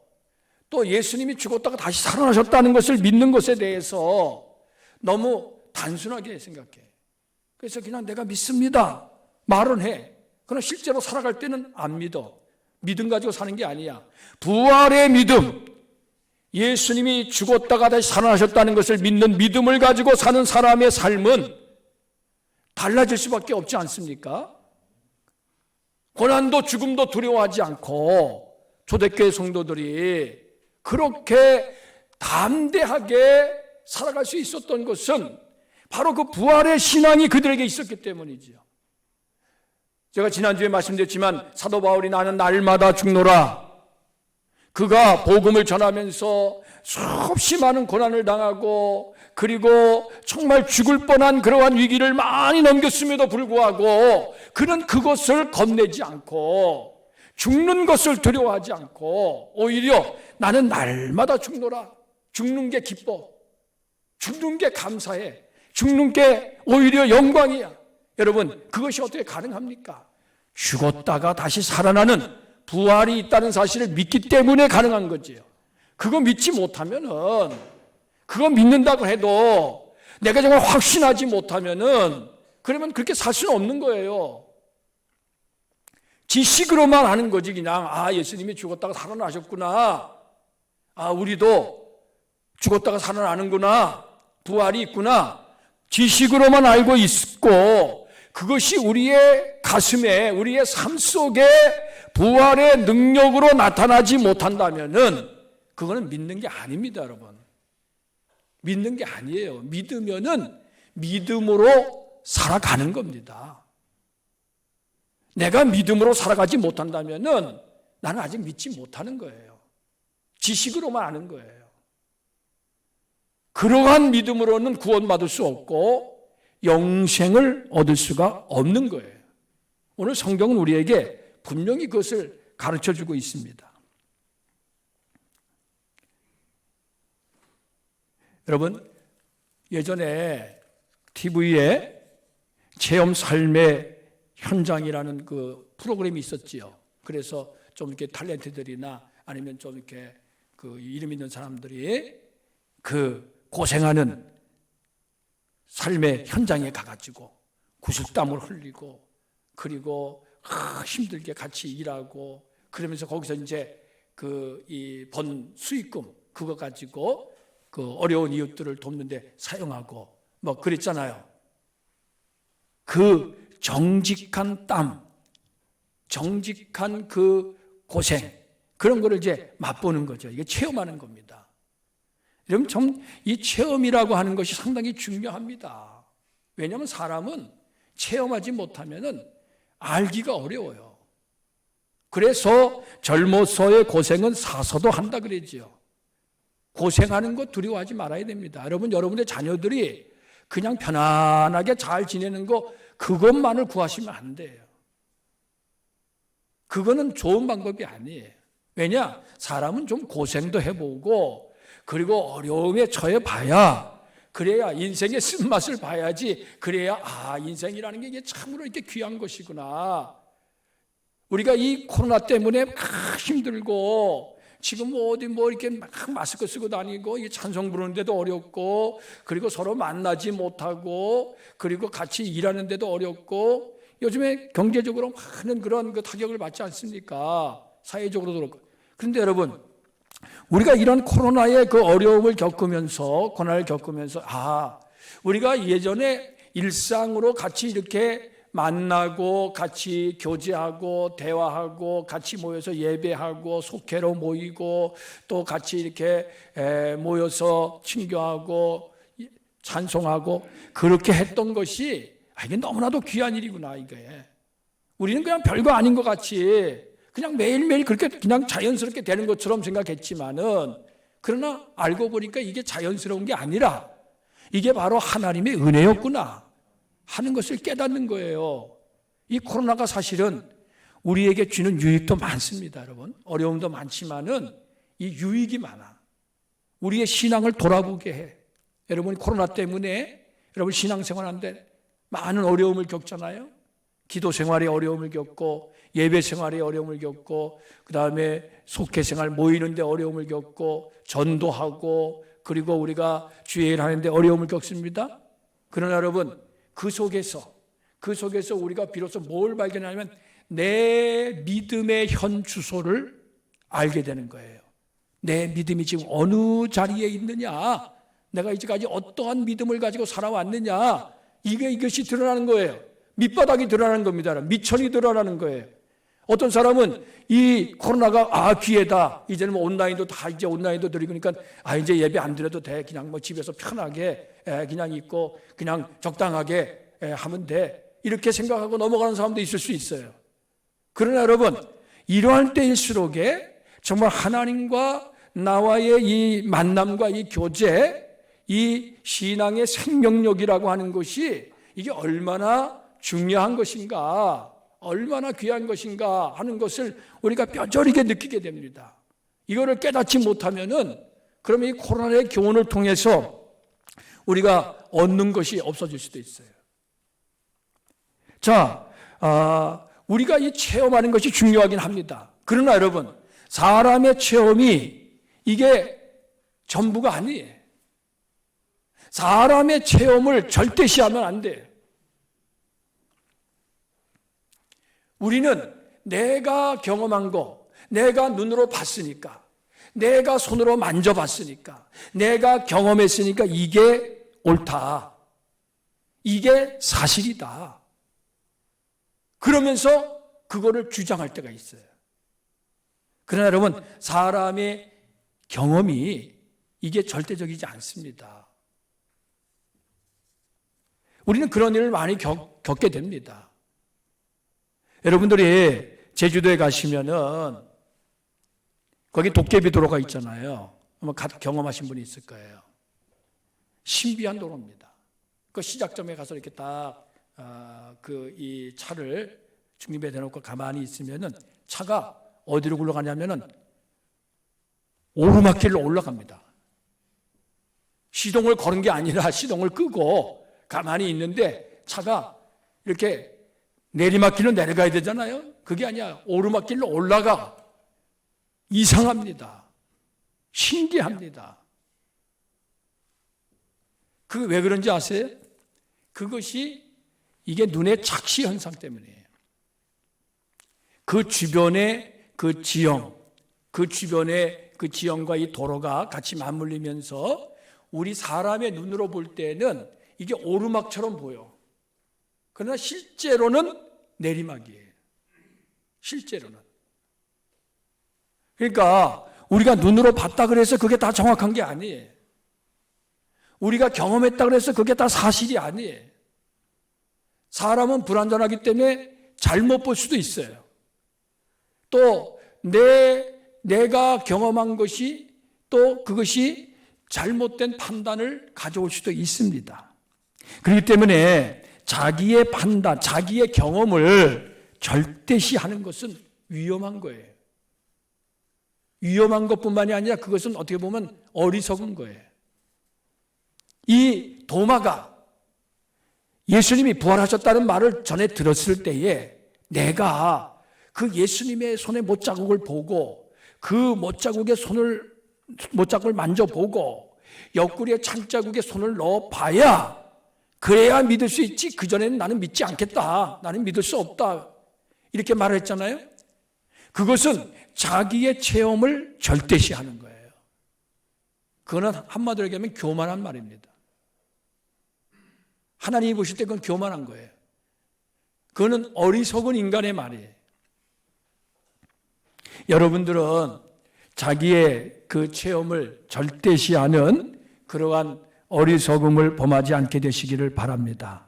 또 예수님이 죽었다가 다시 살아나셨다는 것을 믿는 것에 대해서 너무 단순하게 생각해. 그래서 그냥 내가 믿습니다 말은 해. 그러나 실제로 살아갈 때는 안 믿어. 믿음 가지고 사는 게 아니야. 부활의 믿음, 예수님이 죽었다가 다시 살아나셨다는 것을 믿는 믿음을 가지고 사는 사람의 삶은 달라질 수밖에 없지 않습니까? 고난도 죽음도 두려워하지 않고 초대교회 성도들이 그렇게 담대하게 살아갈 수 있었던 것은 바로 그 부활의 신앙이 그들에게 있었기 때문이지요. 제가 지난주에 말씀드렸지만 사도 바울이 나는 날마다 죽노라. 그가 복음을 전하면서 수없이 많은 고난을 당하고, 그리고 정말 죽을 뻔한 그러한 위기를 많이 넘겼음에도 불구하고 그는 그것을 겁내지 않고 죽는 것을 두려워하지 않고 오히려 나는 날마다 죽노라. 죽는 게 기뻐. 죽는 게 감사해. 죽는 게 오히려 영광이야. 여러분, 그것이 어떻게 가능합니까? 죽었다가 다시 살아나는 부활이 있다는 사실을 믿기 때문에 가능한 거지요. 그거 믿지 못하면은, 그거 믿는다고 해도 내가 정말 확신하지 못하면은, 그러면 그렇게 살 수는 없는 거예요. 지식으로만 하는 거지. 그냥 예수님이 죽었다가 살아나셨구나, 우리도 죽었다가 살아나는구나, 부활이 있구나, 지식으로만 알고 있고, 그것이 우리의 가슴에, 우리의 삶 속에 부활의 능력으로 나타나지 못한다면은 그거는 믿는 게 아닙니다, 여러분. 믿는 게 아니에요. 믿으면은 믿음으로 살아가는 겁니다. 내가 믿음으로 살아가지 못한다면은 나는 아직 믿지 못하는 거예요. 지식으로만 아는 거예요. 그러한 믿음으로는 구원받을 수 없고 영생을 얻을 수가 없는 거예요. 오늘 성경은 우리에게 분명히 그것을 가르쳐주고 있습니다. 여러분, 예전에 TV에 체험 삶의 현장이라는 그 프로그램이 있었지요. 그래서 좀 이렇게 탤런트들이나 아니면 좀 이렇게 그 이름 있는 사람들이 그 고생하는 삶의 현장에 가가지고 구슬땀을 흘리고 그리고 힘들게 같이 일하고 그러면서 거기서 이제 그 이 번 수익금 그거 가지고 그 어려운 이웃들을 돕는데 사용하고 뭐 그랬잖아요. 그 정직한 땀, 정직한 그 고생 그런 거를 이제 맛보는 거죠. 이게 체험하는 겁니다. 여러분 이 체험이라고 하는 것이 상당히 중요합니다. 왜냐하면 사람은 체험하지 못하면은 알기가 어려워요. 그래서 젊어서의 고생은 사서도 한다 그러지요. 고생하는 거 두려워하지 말아야 됩니다. 여러분, 여러분의 자녀들이 그냥 편안하게 잘 지내는 거 그것만을 구하시면 안 돼요. 그거는 좋은 방법이 아니에요. 왜냐? 사람은 좀 고생도 해보고 그리고 어려움에 처해봐야 그래야 인생의 쓴맛을 봐야지 그래야 인생이라는 게 이게 참으로 이렇게 귀한 것이구나. 우리가 이 코로나 때문에 막 힘들고 지금 어디 이렇게 막 마스크 쓰고 다니고 이 찬송 부르는데도 어렵고 그리고 서로 만나지 못하고 그리고 같이 일하는데도 어렵고 요즘에 경제적으로 많은 그런 그 타격을 받지 않습니까? 사회적으로도 그렇고. 그런데 여러분 우리가 이런 코로나의 그 어려움을 겪으면서 고난을 겪으면서 우리가 예전에 일상으로 같이 이렇게 만나고 같이 교제하고 대화하고 같이 모여서 예배하고 속회로 모이고 또 같이 이렇게 모여서 친교하고 찬송하고 그렇게 했던 것이 이게 너무나도 귀한 일이구나 이게. 우리는 그냥 별거 아닌 것 같이 그냥 매일매일 그렇게 그냥 자연스럽게 되는 것처럼 생각했지만은 그러나 알고 보니까 이게 자연스러운 게 아니라 이게 바로 하나님의 은혜였구나 하는 것을 깨닫는 거예요. 이 코로나가 사실은 우리에게 주는 유익도 많습니다, 여러분. 어려움도 많지만은 이 유익이 많아. 우리의 신앙을 돌아보게 해. 여러분 코로나 때문에 여러분 신앙생활하는데 많은 어려움을 겪잖아요. 기도 생활에 어려움을 겪고 예배 생활에 어려움을 겪고 그다음에 속회 생활 모이는데 어려움을 겪고 전도하고 그리고 우리가 주일 하는데 어려움을 겪습니다. 그러나 여러분 그 속에서 우리가 비로소 뭘 발견하냐면 내 믿음의 현 주소를 알게 되는 거예요. 내 믿음이 지금 어느 자리에 있느냐, 내가 이제까지 어떠한 믿음을 가지고 살아왔느냐, 이것이 드러나는 거예요. 밑바닥이 드러나는 겁니다. 밑천이 드러나는 거예요. 어떤 사람은 이 코로나가 기회다. 이제는 온라인도 다 이제 온라인도 드리고 그러니까 이제 예배 안 드려도 돼. 그냥 집에서 편하게 그냥 있고 그냥 적당하게 하면 돼. 이렇게 생각하고 넘어가는 사람도 있을 수 있어요. 그러나 여러분 이러한 때일수록에 정말 하나님과 나와의 이 만남과 이 교제, 이 신앙의 생명력이라고 하는 것이 이게 얼마나 중요한 것인가, 얼마나 귀한 것인가 하는 것을 우리가 뼈저리게 느끼게 됩니다. 이거를 깨닫지 못하면은 그러면 이 코로나의 교훈을 통해서 우리가 얻는 것이 없어질 수도 있어요. 자, 우리가 이 체험하는 것이 중요하긴 합니다. 그러나 여러분, 사람의 체험이 이게 전부가 아니에요. 사람의 체험을 절대시하면 안 돼요. 우리는 내가 경험한 거, 내가 눈으로 봤으니까, 내가 손으로 만져봤으니까, 내가 경험했으니까 이게 옳다. 이게 사실이다. 그러면서 그거를 주장할 때가 있어요. 그러나 여러분, 사람의 경험이 이게 절대적이지 않습니다. 우리는 그런 일을 많이 겪게 됩니다. 여러분들이 제주도에 가시면은 거기 도깨비 도로가 있잖아요. 아마 경험하신 분이 있을 거예요. 신비한 도로입니다. 그 시작점에 가서 이렇게 딱 이 차를 중립에 대놓고 가만히 있으면은 차가 어디로 굴러가냐면은 오르막길로 올라갑니다. 시동을 거는 게 아니라 시동을 끄고 가만히 있는데 차가 이렇게 내리막길로 내려가야 되잖아요. 그게 아니야. 오르막길로 올라가. 이상합니다. 신기합니다. 그 왜 그런지 아세요? 그것이 이게 눈의 착시 현상 때문이에요. 그 주변의 그 지형, 그 주변의 그 지형과 이 도로가 같이 맞물리면서 우리 사람의 눈으로 볼 때는 이게 오르막처럼 보여. 그러나 실제로는 내리막이에요. 실제로는. 그러니까 우리가 눈으로 봤다 그래서 그게 다 정확한 게 아니에요. 우리가 경험했다 그래서 그게 다 사실이 아니에요. 사람은 불완전하기 때문에 잘못 볼 수도 있어요. 또 내가 경험한 것이 또 그것이 잘못된 판단을 가져올 수도 있습니다. 그렇기 때문에 자기의 판단, 자기의 경험을 절대시하는 것은 위험한 거예요. 위험한 것뿐만이 아니라 그것은 어떻게 보면 어리석은 거예요. 이 도마가 예수님이 부활하셨다는 말을 전에 들었을 때에 내가 그 예수님의 손의 못자국을 보고 그 못자국을 만져보고 옆구리에 찬자국에 손을 넣어봐야 그래야 믿을 수 있지. 그전에는 나는 믿지 않겠다. 나는 믿을 수 없다. 이렇게 말을 했잖아요. 그것은 자기의 체험을 절대시하는 거예요. 그거는 한마디로 얘기하면 교만한 말입니다. 하나님이 보실 때 그건 교만한 거예요. 그거는 어리석은 인간의 말이에요. 여러분들은 자기의 그 체험을 절대시하는 그러한 어리석음을 범하지 않게 되시기를 바랍니다.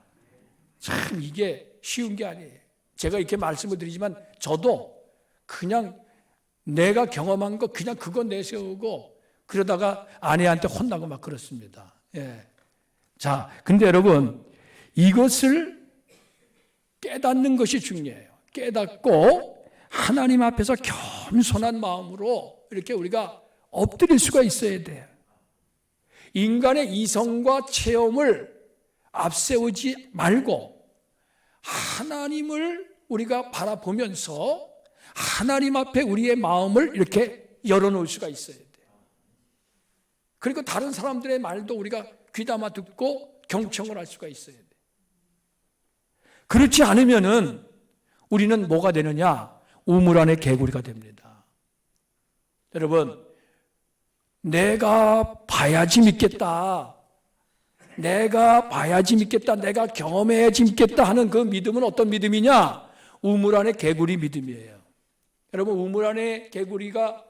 참 이게 쉬운 게 아니에요. 제가 이렇게 말씀을 드리지만 저도 그냥 내가 경험한 거 그냥 그거 내세우고 그러다가 아내한테 혼나고 막 그렇습니다. 예. 자, 근데 여러분 이것을 깨닫는 것이 중요해요. 깨닫고 하나님 앞에서 겸손한 마음으로 이렇게 우리가 엎드릴 수가 있어야 돼요. 인간의 이성과 체험을 앞세우지 말고 하나님을 우리가 바라보면서 하나님 앞에 우리의 마음을 이렇게 열어놓을 수가 있어야 돼요. 그리고 다른 사람들의 말도 우리가 귀담아 듣고 경청을 할 수가 있어야 돼요. 그렇지 않으면은 우리는 뭐가 되느냐? 우물 안의 개구리가 됩니다. 여러분, 내가 봐야지 믿겠다. 내가 봐야지 믿겠다. 내가 경험해야지 믿겠다 하는 그 믿음은 어떤 믿음이냐? 우물 안의 개구리 믿음이에요. 여러분, 우물 안의 개구리가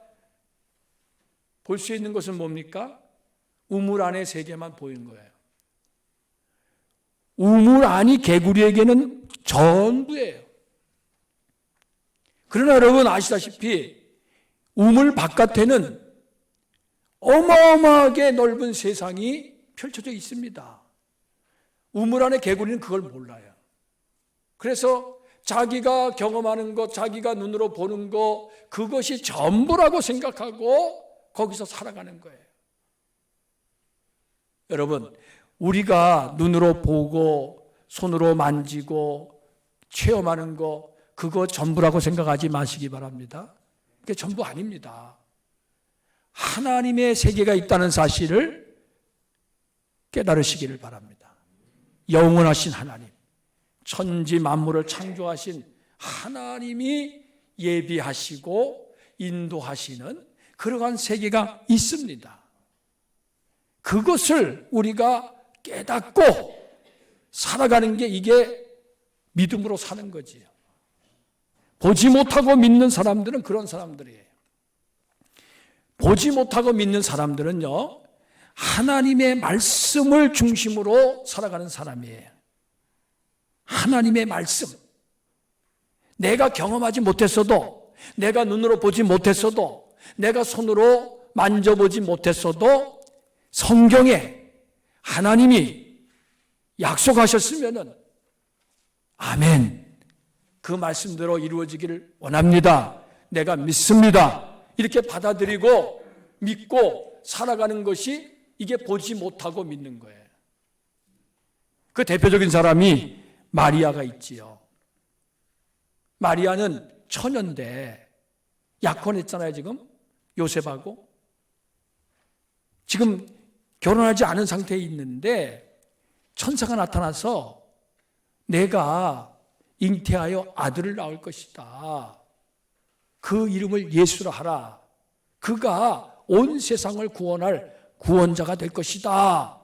볼 수 있는 것은 뭡니까? 우물 안의 세계만 보이는 거예요. 우물 안이 개구리에게는 전부예요. 그러나 여러분 아시다시피 우물 바깥에는 어마어마하게 넓은 세상이 펼쳐져 있습니다. 우물 안의 개구리는 그걸 몰라요. 그래서 자기가 경험하는 것, 자기가 눈으로 보는 것, 그것이 전부라고 생각하고 거기서 살아가는 거예요. 여러분, 우리가 눈으로 보고 손으로 만지고 체험하는 거 그거 전부라고 생각하지 마시기 바랍니다. 그게 전부 아닙니다. 하나님의 세계가 있다는 사실을 깨달으시기를 바랍니다. 영원하신 하나님, 천지 만물을 창조하신 하나님이 예비하시고 인도하시는 그러한 세계가 있습니다. 그것을 우리가 깨닫고 살아가는 게 이게 믿음으로 사는 거지요. 보지 못하고 믿는 사람들은 그런 사람들이에요. 보지 못하고 믿는 사람들은요, 하나님의 말씀을 중심으로 살아가는 사람이에요. 하나님의 말씀. 내가 경험하지 못했어도, 내가 눈으로 보지 못했어도, 내가 손으로 만져보지 못했어도 성경에 하나님이 약속하셨으면은 아멘. 그 말씀대로 이루어지기를 원합니다. 내가 믿습니다. 이렇게 받아들이고 믿고 살아가는 것이 이게 보지 못하고 믿는 거예요. 그 대표적인 사람이 마리아가 있지요. 마리아는 처녀인데 약혼했잖아요, 지금. 요셉하고. 지금 결혼하지 않은 상태에 있는데 천사가 나타나서 내가 잉태하여 아들을 낳을 것이다. 그 이름을 예수라 하라. 그가 온 세상을 구원할 구원자가 될 것이다.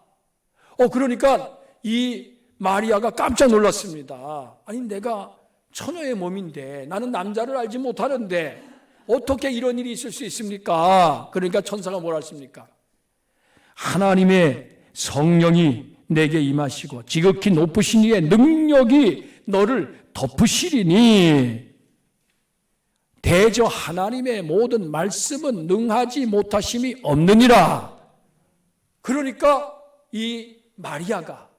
그러니까 이 마리아가 깜짝 놀랐습니다. 아니, 내가 처녀의 몸인데 나는 남자를 알지 못하는데 어떻게 이런 일이 있을 수 있습니까? 그러니까 천사가 뭐라 했습니까? 하나님의 성령이 내게 임하시고 지극히 높으신 이의 능력이 너를 덮으시리니 대저 하나님의 모든 말씀은 능하지 못하심이 없느니라. 그러니까 이 마리아가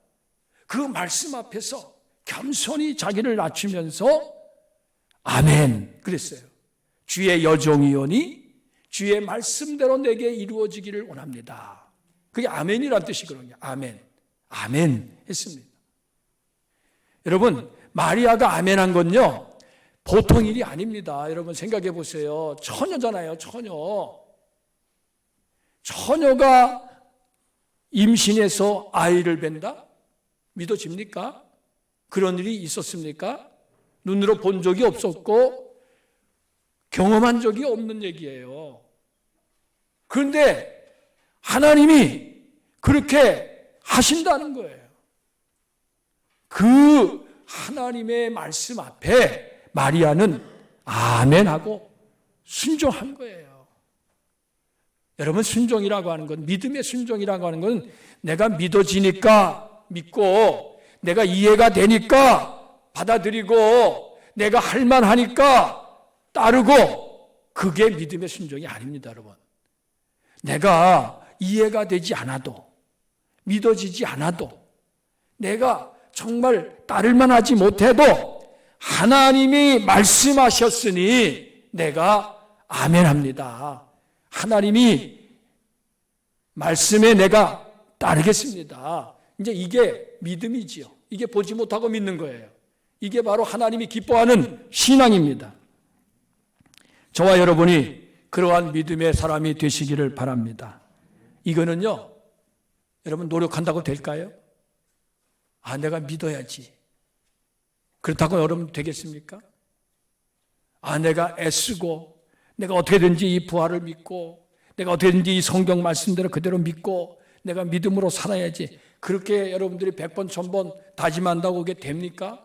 그 말씀 앞에서 겸손히 자기를 낮추면서 아멘 그랬어요. 주의 여종이오니 주의 말씀대로 내게 이루어지기를 원합니다. 그게 아멘이란 뜻이거든요. 아멘. 아멘 했습니다. 여러분, 마리아가 아멘한 건요, 보통 일이 아닙니다. 여러분 생각해 보세요. 처녀잖아요, 처녀. 처녀가 임신해서 아이를 뵌다? 믿어집니까? 그런 일이 있었습니까? 눈으로 본 적이 없었고 경험한 적이 없는 얘기예요. 그런데 하나님이 그렇게 하신다는 거예요. 그 하나님의 말씀 앞에 마리아는 아멘하고 순종한 거예요. 여러분, 순종이라고 하는 건, 믿음의 순종이라고 하는 건 내가 믿어지니까 믿고, 내가 이해가 되니까 받아들이고, 내가 할만하니까 따르고, 그게 믿음의 순종이 아닙니다, 여러분. 내가 이해가 되지 않아도, 믿어지지 않아도, 내가 정말 따를만 하지 못해도 하나님이 말씀하셨으니 내가 아멘합니다. 하나님이 말씀에 내가 따르겠습니다. 이제 이게 믿음이지요. 이게 보지 못하고 믿는 거예요. 이게 바로 하나님이 기뻐하는 신앙입니다. 저와 여러분이 그러한 믿음의 사람이 되시기를 바랍니다. 이거는요, 여러분 노력한다고 될까요? 내가 믿어야지. 그렇다고 여러분 되겠습니까? 내가 애쓰고, 내가 어떻게든지 이 부활을 믿고, 내가 어떻게든지 이 성경 말씀대로 그대로 믿고, 내가 믿음으로 살아야지. 그렇게 여러분들이 100번, 1000번 다짐한다고 그게 됩니까?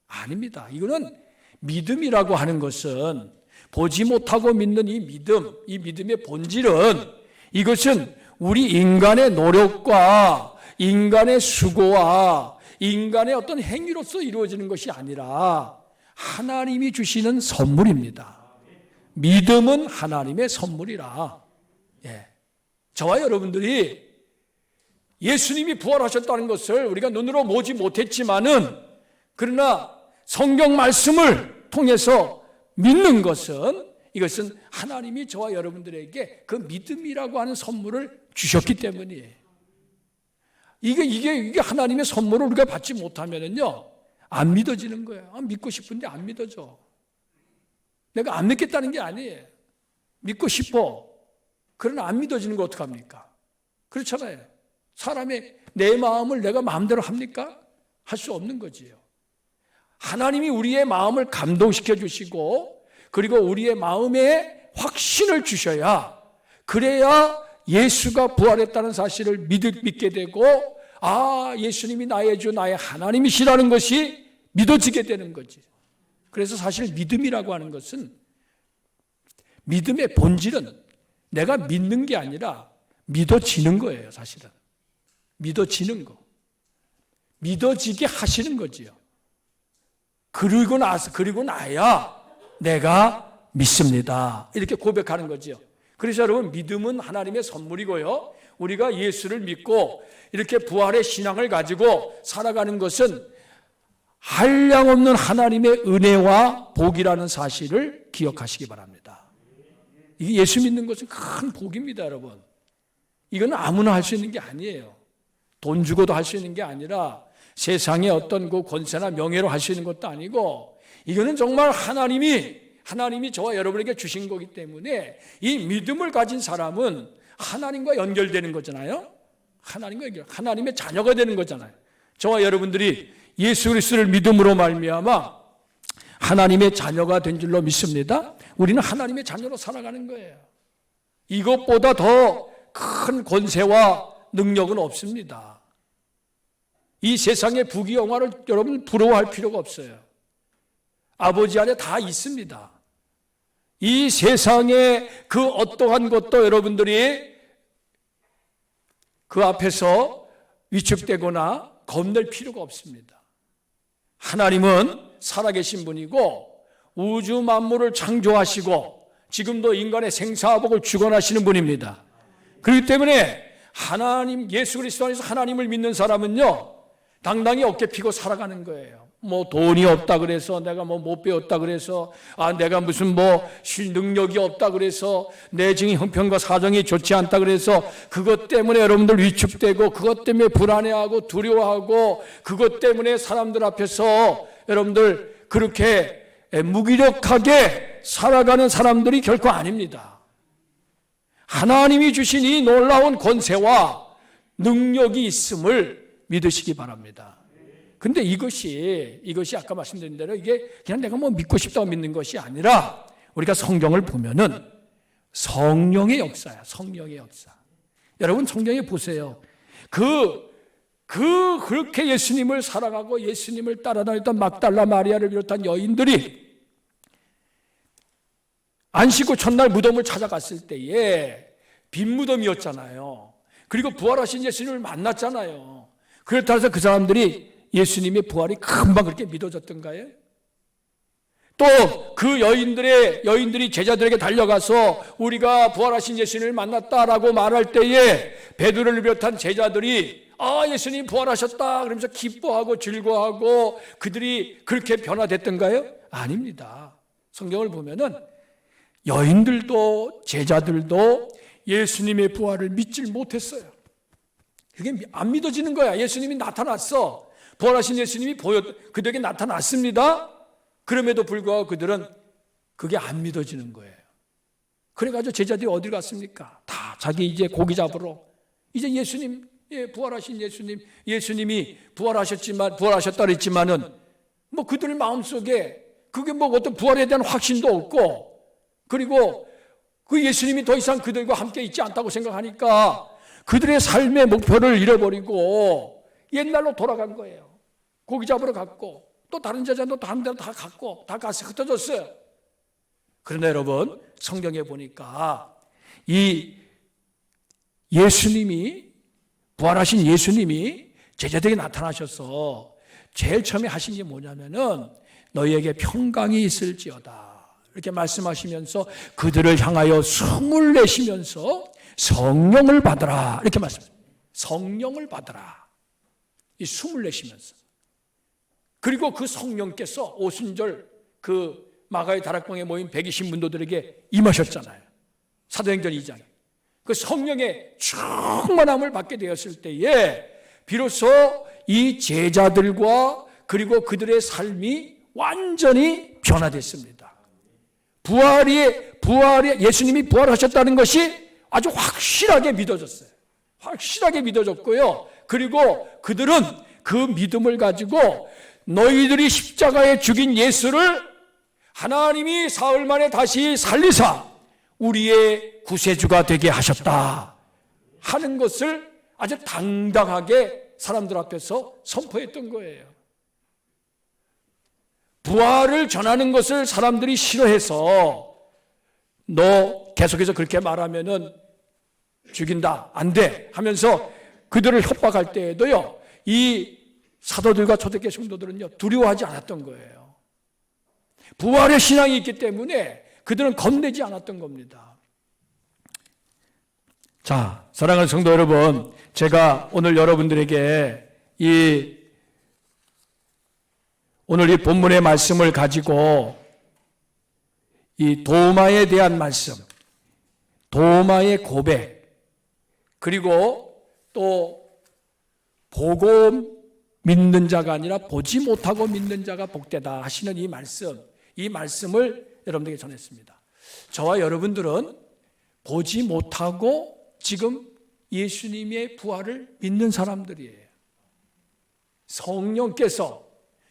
아닙니다. 이거는 믿음이라고 하는 것은 보지 못하고 믿는 이 믿음, 이 믿음의 본질은 이것은 우리 인간의 노력과 인간의 수고와 인간의 어떤 행위로서 이루어지는 것이 아니라 하나님이 주시는 선물입니다. 믿음은 하나님의 선물이라. 저와 여러분들이 예수님이 부활하셨다는 것을 우리가 눈으로 보지 못했지만은, 그러나 성경 말씀을 통해서 믿는 것은, 이것은 하나님이 저와 여러분들에게 그 믿음이라고 하는 선물을 주셨기 때문이에요. 이게 하나님의 선물을 우리가 받지 못하면은요, 안 믿어지는 거예요. 믿고 싶은데 안 믿어져. 내가 안 믿겠다는 게 아니에요. 믿고 싶어. 그러나 안 믿어지는 거 어떡합니까? 그렇잖아요. 사람의 내 마음을 내가 마음대로 합니까? 할 수 없는 거지요. 하나님이 우리의 마음을 감동시켜 주시고, 그리고 우리의 마음에 확신을 주셔야, 그래야 예수가 부활했다는 사실을 믿게 되고, 예수님이 나의 주, 나의 하나님이시라는 것이 믿어지게 되는 거지. 그래서 사실 믿음이라고 하는 것은, 믿음의 본질은 내가 믿는 게 아니라 믿어지는 거예요, 사실은. 믿어지는 거. 믿어지게 하시는 거지요. 그리고 나야 내가 믿습니다. 이렇게 고백하는 거지요. 그래서 여러분, 믿음은 하나님의 선물이고요. 우리가 예수를 믿고 이렇게 부활의 신앙을 가지고 살아가는 것은 한량없는 하나님의 은혜와 복이라는 사실을 기억하시기 바랍니다. 이게 예수 믿는 것은 큰 복입니다, 여러분. 이건 아무나 할 수 있는 게 아니에요. 돈 주고도 할 수 있는 게 아니라 세상의 어떤 그 권세나 명예로 할 수 있는 것도 아니고, 이거는 정말 하나님이 저와 여러분에게 주신 거기 때문에 이 믿음을 가진 사람은 하나님과 연결되는 거잖아요. 하나님과 연결, 하나님의 자녀가 되는 거잖아요. 저와 여러분들이 예수 그리스도를 믿음으로 말미암아 하나님의 자녀가 된 줄로 믿습니다. 우리는 하나님의 자녀로 살아가는 거예요. 이것보다 더 큰 권세와 능력은 없습니다. 이 세상의 부귀영화를 여러분 부러워할 필요가 없어요. 아버지 안에 다 있습니다. 이 세상의 그 어떠한 것도 여러분들이 그 앞에서 위축되거나 겁낼 필요가 없습니다. 하나님은 살아계신 분이고 우주 만물을 창조하시고 지금도 인간의 생사복을 주관하시는 분입니다. 그렇기 때문에 하나님, 예수 그리스도 안에서 하나님을 믿는 사람은요, 당당히 어깨 피고 살아가는 거예요. 뭐 돈이 없다 그래서, 내가 뭐 못 배웠다 그래서, 내가 무슨 뭐 쉴 능력이 없다 그래서, 내 지금 형편과 사정이 좋지 않다 그래서 그것 때문에 여러분들 위축되고 그것 때문에 불안해하고 두려워하고 그것 때문에 사람들 앞에서 여러분들 그렇게 무기력하게 살아가는 사람들이 결코 아닙니다. 하나님이 주신 이 놀라운 권세와 능력이 있음을 믿으시기 바랍니다. 근데 이것이 아까 말씀드린 대로 이게 그냥 내가 뭐 믿고 싶다고 믿는 것이 아니라 우리가 성경을 보면은 성령의 역사야, 성령의 역사. 여러분 성경에 보세요. 그렇게 예수님을 사랑하고 예수님을 따라다녔던 막달라 마리아를 비롯한 여인들이 안식구 첫날 무덤을 찾아갔을 때에 빈 무덤이었잖아요. 그리고 부활하신 예수님을 만났잖아요. 그렇다고 해서 그 사람들이 예수님의 부활이 금방 그렇게 믿어졌던가요? 또 그 여인들이 제자들에게 달려가서 우리가 부활하신 예수님을 만났다라고 말할 때에 베드로를 비롯한 제자들이 예수님 부활하셨다 그러면서 기뻐하고 즐거워하고 그들이 그렇게 변화됐던가요? 아닙니다. 성경을 보면은 여인들도 제자들도 예수님의 부활을 믿질 못했어요. 그게 안 믿어지는 거야. 예수님이 나타났어. 부활하신 예수님이 그들에게 나타났습니다. 그럼에도 불구하고 그들은 그게 안 믿어지는 거예요. 그래가지고 제자들이 어디 갔습니까? 다 자기 이제 고기 잡으러 이제 예수님, 부활하신 예수님이 부활하셨다 그랬지만은 뭐 그들 마음속에 그게 뭐 어떤 부활에 대한 확신도 없고 그리고 그 예수님이 더 이상 그들과 함께 있지 않다고 생각하니까 그들의 삶의 목표를 잃어버리고 옛날로 돌아간 거예요. 고기 잡으러 갔고 또 다른 제자도 다른 데로 다 갔고 다 가서 흩어졌어요. 그런데 여러분 성경에 보니까 이 예수님이 부활하신 예수님이 제자들에게 나타나셔서 제일 처음에 하신 게 뭐냐면은 너희에게 평강이 있을지어다 이렇게 말씀하시면서 그들을 향하여 숨을 내쉬면서 성령을 받으라 이렇게 말씀하십니다. 성령을 받으라. 이 숨을 내쉬면서. 그리고 그 성령께서 오순절 그 마가의 다락방에 모인 120문도들에게 임하셨잖아요. 사도행전 2장에. 그 성령의 충만함을 받게 되었을 때에 비로소 이 제자들과 그리고 그들의 삶이 완전히 변화됐습니다. 부활이 예수님이 부활하셨다는 것이 아주 확실하게 믿어졌어요. 확실하게 믿어졌고요. 그리고 그들은 그 믿음을 가지고 너희들이 십자가에 죽인 예수를 하나님이 사흘 만에 다시 살리사 우리의 구세주가 되게 하셨다 하는 것을 아주 당당하게 사람들 앞에서 선포했던 거예요. 부활을 전하는 것을 사람들이 싫어해서 너 계속해서 그렇게 말하면은 죽인다, 안 돼 하면서 그들을 협박할 때에도요, 이 사도들과 초대교회 성도들은요, 두려워하지 않았던 거예요. 부활의 신앙이 있기 때문에 그들은 겁내지 않았던 겁니다. 자, 사랑하는 성도 여러분, 제가 오늘 여러분들에게 오늘 이 본문의 말씀을 가지고 이 도마에 대한 말씀, 도마의 고백, 그리고 또 보고 믿는 자가 아니라 보지 못하고 믿는 자가 복되다 하시는 이 말씀을 여러분들에게 전했습니다. 저와 여러분들은 보지 못하고 지금 예수님의 부활을 믿는 사람들이에요. 성령께서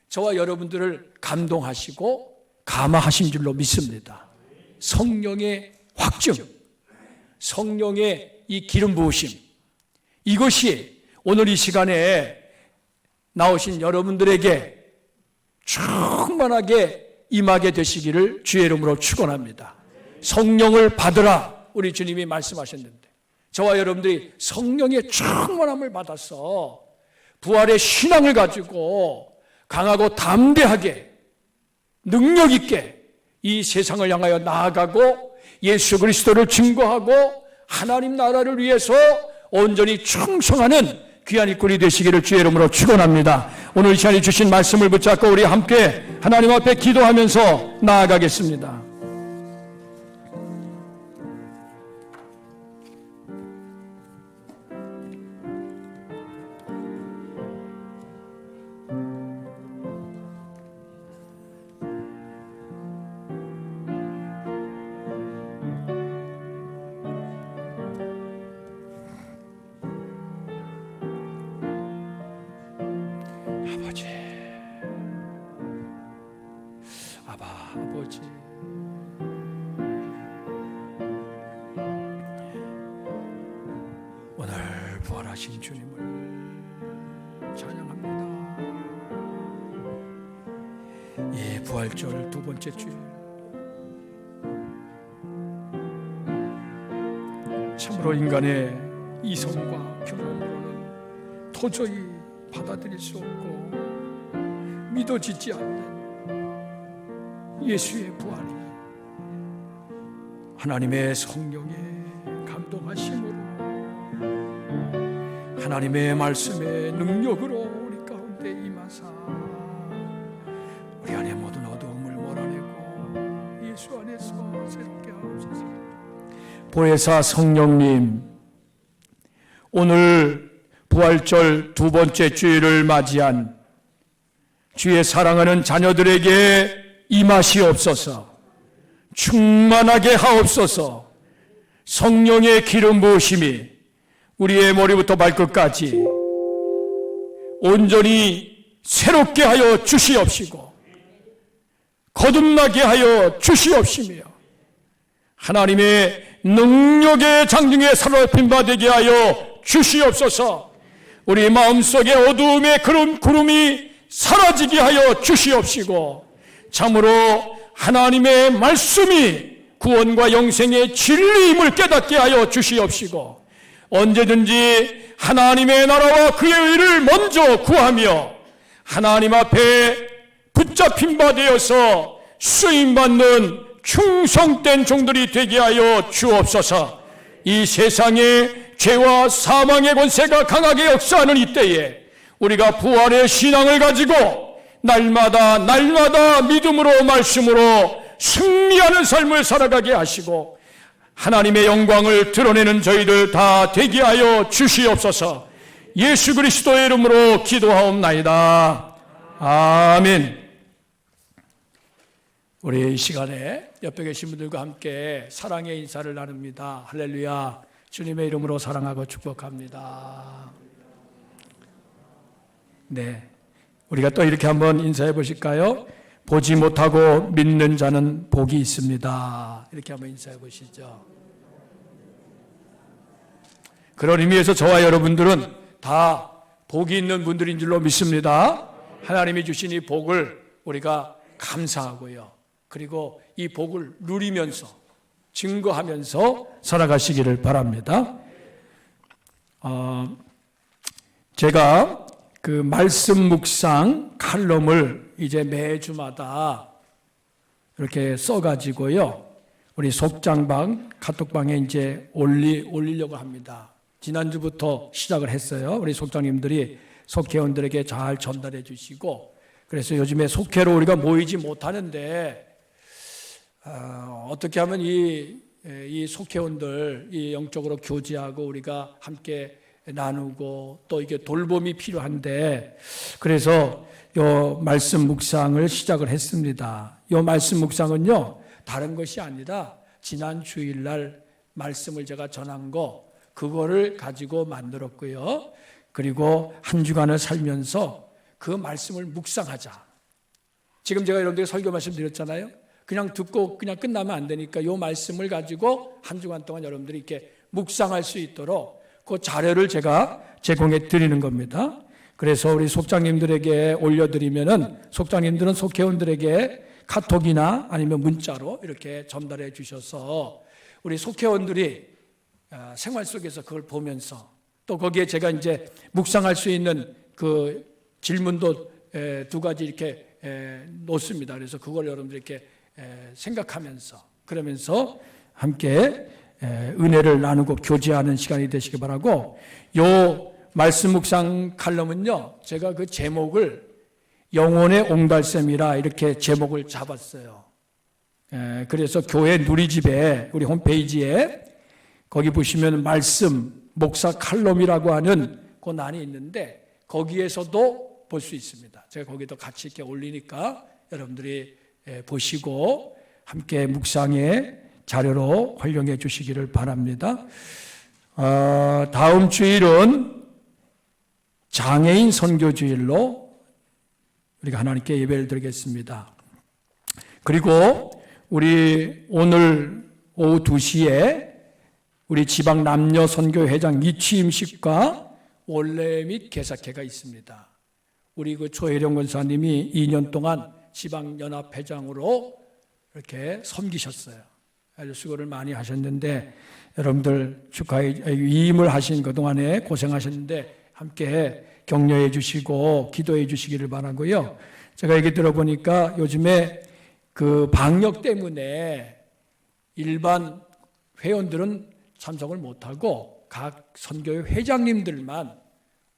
저와 여러분들을 감동하시고 감화하신 줄로 믿습니다. 성령의 확증, 성령의 이 기름 부으심, 이것이 오늘 이 시간에 나오신 여러분들에게 충만하게 임하게 되시기를 주의 이름으로 축원합니다. 성령을 받으라 우리 주님이 말씀하셨는데, 저와 여러분들이 성령의 충만함을 받아서 부활의 신앙을 가지고 강하고 담대하게 능력 있게 이 세상을 향하여 나아가고 예수 그리스도를 증거하고 하나님 나라를 위해서 온전히 충성하는 귀한 일꾼이 되시기를 주의 이름으로 축원합니다. 오늘 이 시간에 주신 말씀을 붙잡고 우리 함께 하나님 앞에 기도하면서 나아가겠습니다. 아버지, 아버지, 오늘 부활하신 주님을 찬양합니다. 이 부활절 두 번째 주일, 참으로 인간의 이성과 경험으로는 도저히 받아들일 수 없고 믿어지지 않는 예수의 부활이 하나님의 성령의 감동하심으로, 하나님의 말씀의 능력으로 우리 가운데 임하사 우리 안에 모든 어두움을 몰아내고 예수 안에서 새롭게 하옵소서. 보혜사 성령님, 오늘 부활절 두 번째 주일을 맞이한 주의 사랑하는 자녀들에게 임하시옵소서. 충만하게 하옵소서. 성령의 기름 부으심이 우리의 머리부터 발끝까지 온전히 새롭게 하여 주시옵시고 거듭나게 하여 주시옵시며 하나님의 능력의 장중에 사로잡힌 바 되게 하여 주시옵소서. 우리 마음속에 어두움의 그런 구름이 사라지게 하여 주시옵시고 참으로 하나님의 말씀이 구원과 영생의 진리임을 깨닫게 하여 주시옵시고 언제든지 하나님의 나라와 그의 의를 먼저 구하며 하나님 앞에 붙잡힌 바 되어서 쓰임받는 충성된 종들이 되게 하여 주옵소서. 이 세상에 죄와 사망의 권세가 강하게 역사하는 이때에 우리가 부활의 신앙을 가지고 날마다 믿음으로 말씀으로 승리하는 삶을 살아가게 하시고 하나님의 영광을 드러내는 저희들 다 되게 하여 주시옵소서. 예수 그리스도의 이름으로 기도하옵나이다. 아멘. 우리 이 시간에 옆에 계신 분들과 함께 사랑의 인사를 나눕니다. 할렐루야. 주님의 이름으로 사랑하고 축복합니다. 네, 우리가 또 이렇게 한번 인사해 보실까요? 보지 못하고 믿는 자는 복이 있습니다. 이렇게 한번 인사해 보시죠. 그런 의미에서 저와 여러분들은 다 복이 있는 분들인 줄로 믿습니다. 하나님이 주신 이 복을 우리가 감사하고요. 그리고 이 복을 누리면서 증거하면서 살아가시기를 바랍니다. 제가 그 말씀 묵상 칼럼을 이제 매주마다 이렇게 써가지고요. 우리 속장방, 카톡방에 이제 올리려고 합니다. 지난주부터 시작을 했어요. 우리 속장님들이 속회원들에게 잘 전달해 주시고, 그래서 요즘에 속회로 우리가 모이지 못하는데, 어떻게 하면 이 속회원들 이 영적으로 교제하고 우리가 함께 나누고 또 이게 돌봄이 필요한데, 그래서 요 말씀 묵상을 시작을 했습니다. 요 말씀 묵상은요, 다른 것이 아니라 지난 주일날 말씀을 제가 전한 거 그거를 가지고 만들었고요. 그리고 한 주간을 살면서 그 말씀을 묵상하자. 지금 제가 여러분들에게 설교 말씀 드렸잖아요. 그냥 듣고 그냥 끝나면 안 되니까 이 말씀을 가지고 한 주간 동안 여러분들이 이렇게 묵상할 수 있도록 그 자료를 제가 제공해 드리는 겁니다. 그래서 우리 속장님들에게 올려드리면은 속장님들은 속회원들에게 카톡이나 아니면 문자로 이렇게 전달해 주셔서 우리 속회원들이 생활 속에서 그걸 보면서 또 거기에 제가 이제 묵상할 수 있는 그 질문도 두 가지 이렇게 놓습니다. 그래서 그걸 여러분들 이렇게 생각하면서 그러면서 함께 은혜를 나누고 교제하는 시간이 되시기 바라고, 요 말씀 묵상 칼럼은요, 제가 그 제목을 영혼의 옹달샘이라 이렇게 제목을 잡았어요. 그래서 교회 누리집에 우리 홈페이지에 거기 보시면 말씀 목사 칼럼이라고 하는 그 난이 있는데 거기에서도 볼 수 있습니다. 제가 거기도 같이 이렇게 올리니까 여러분들이 보시고 함께 묵상의 자료로 활용해 주시기를 바랍니다. 다음 주일은 장애인 선교주일로 우리가 하나님께 예배를 드리겠습니다. 그리고 우리 오늘 오후 2시에 우리 지방 남녀 선교회장 이취임식과 원례 및 개사회가 있습니다. 우리 그 조혜령 권사님이 2년 동안 지방연합회장으로 이렇게 섬기셨어요. 아주 수고를 많이 하셨는데 여러분들 축하해 위임을 하신 그동안에 고생하셨는데 함께 격려해 주시고 기도해 주시기를 바라고요. 제가 얘기 들어보니까 요즘에 그 방역 때문에 일반 회원들은 참석을 못하고 각 선교회 회장님들만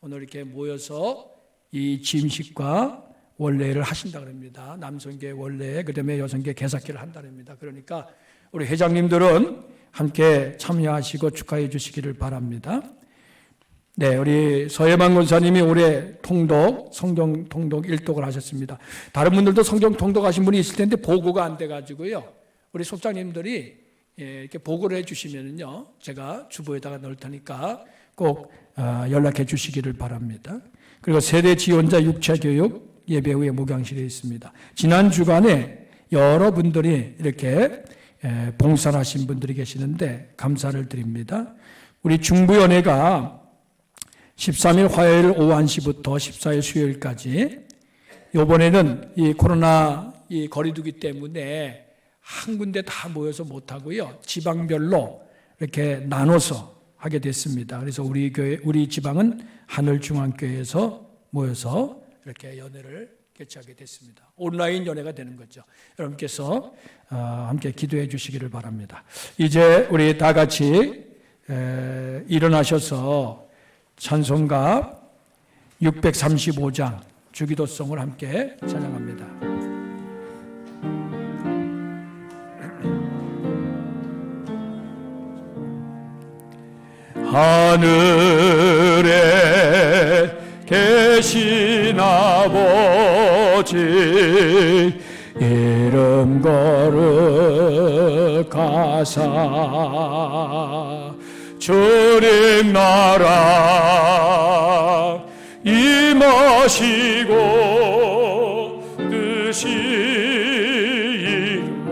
오늘 이렇게 모여서 이 취임식과 원례를 하신다 그럽니다. 남성계 원례, 그다음에 여성계 개사기를 한다 그럽니다. 그러니까 우리 회장님들은 함께 참여하시고 축하해 주시기를 바랍니다. 네, 우리 서예만 권사님이 올해 통독, 성경 통독 1독을 하셨습니다. 다른 분들도 성경 통독하신 분이 있을 텐데 보고가 안 돼가지고요. 우리 속장님들이 이렇게 보고를 해주시면요, 제가 주보에다가 넣을 테니까 꼭 연락해 주시기를 바랍니다. 그리고 세대 지원자 육체교육 예배 후에 목양실에 있습니다. 지난 주간에 여러분들이 이렇게 봉사를 하신 분들이 계시는데 감사를 드립니다. 우리 중부연회가 13일 화요일 오후 1시부터 14일 수요일까지, 이번에는 이 코로나 이 거리두기 때문에 한 군데 다 모여서 못하고요, 지방별로 이렇게 나눠서 하게 됐습니다. 그래서 우리 교회, 우리 지방은 하늘중앙교회에서 모여서 이렇게 연회를 개최하게 됐습니다. 온라인 연회가 되는 거죠. 여러분께서 함께 기도해 주시기를 바랍니다. 이제 우리 다 같이 일어나셔서 찬송가 635장 주기도송을 함께 찬양합니다. 하늘에 계신 아버지 이름 거룩하사 주님 나라 임하시고 뜻이 이루어지다.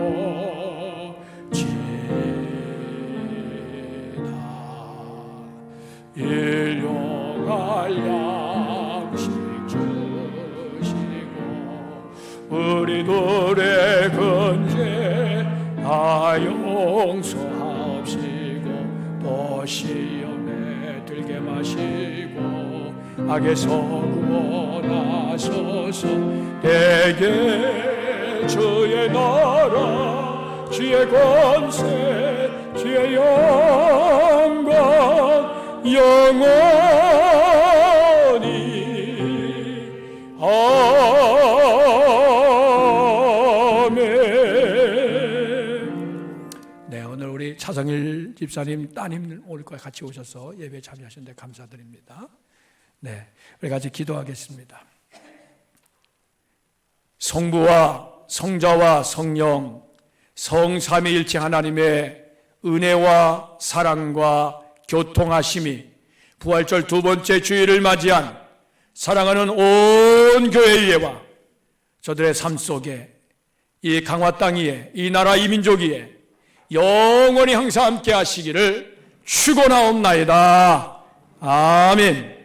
일용할 양식 주시고 우리들의 근죄 다 용서하옵시고 또 시험에 들게 마시고 악에서 구원하소서. 대개 주의 나라 주의 권세 주의 영광 영원히 아멘. 네, 오늘 우리 차성일 집사님 따님 올 거에 같이 오셔서 예배에 참여하셨는데 감사드립니다. 네, 우리 같이 기도하겠습니다. 성부와 성자와 성령 성삼위일체 하나님의 은혜와 사랑과 교통하심이 부활절 두 번째 주일을 맞이한 사랑하는 온 교회 위에와 저들의 삶 속에 이 강화 땅 위에 이 나라 이 민족 위에 영원히 항상 함께 하시기를 축원하옵나이다. 아멘.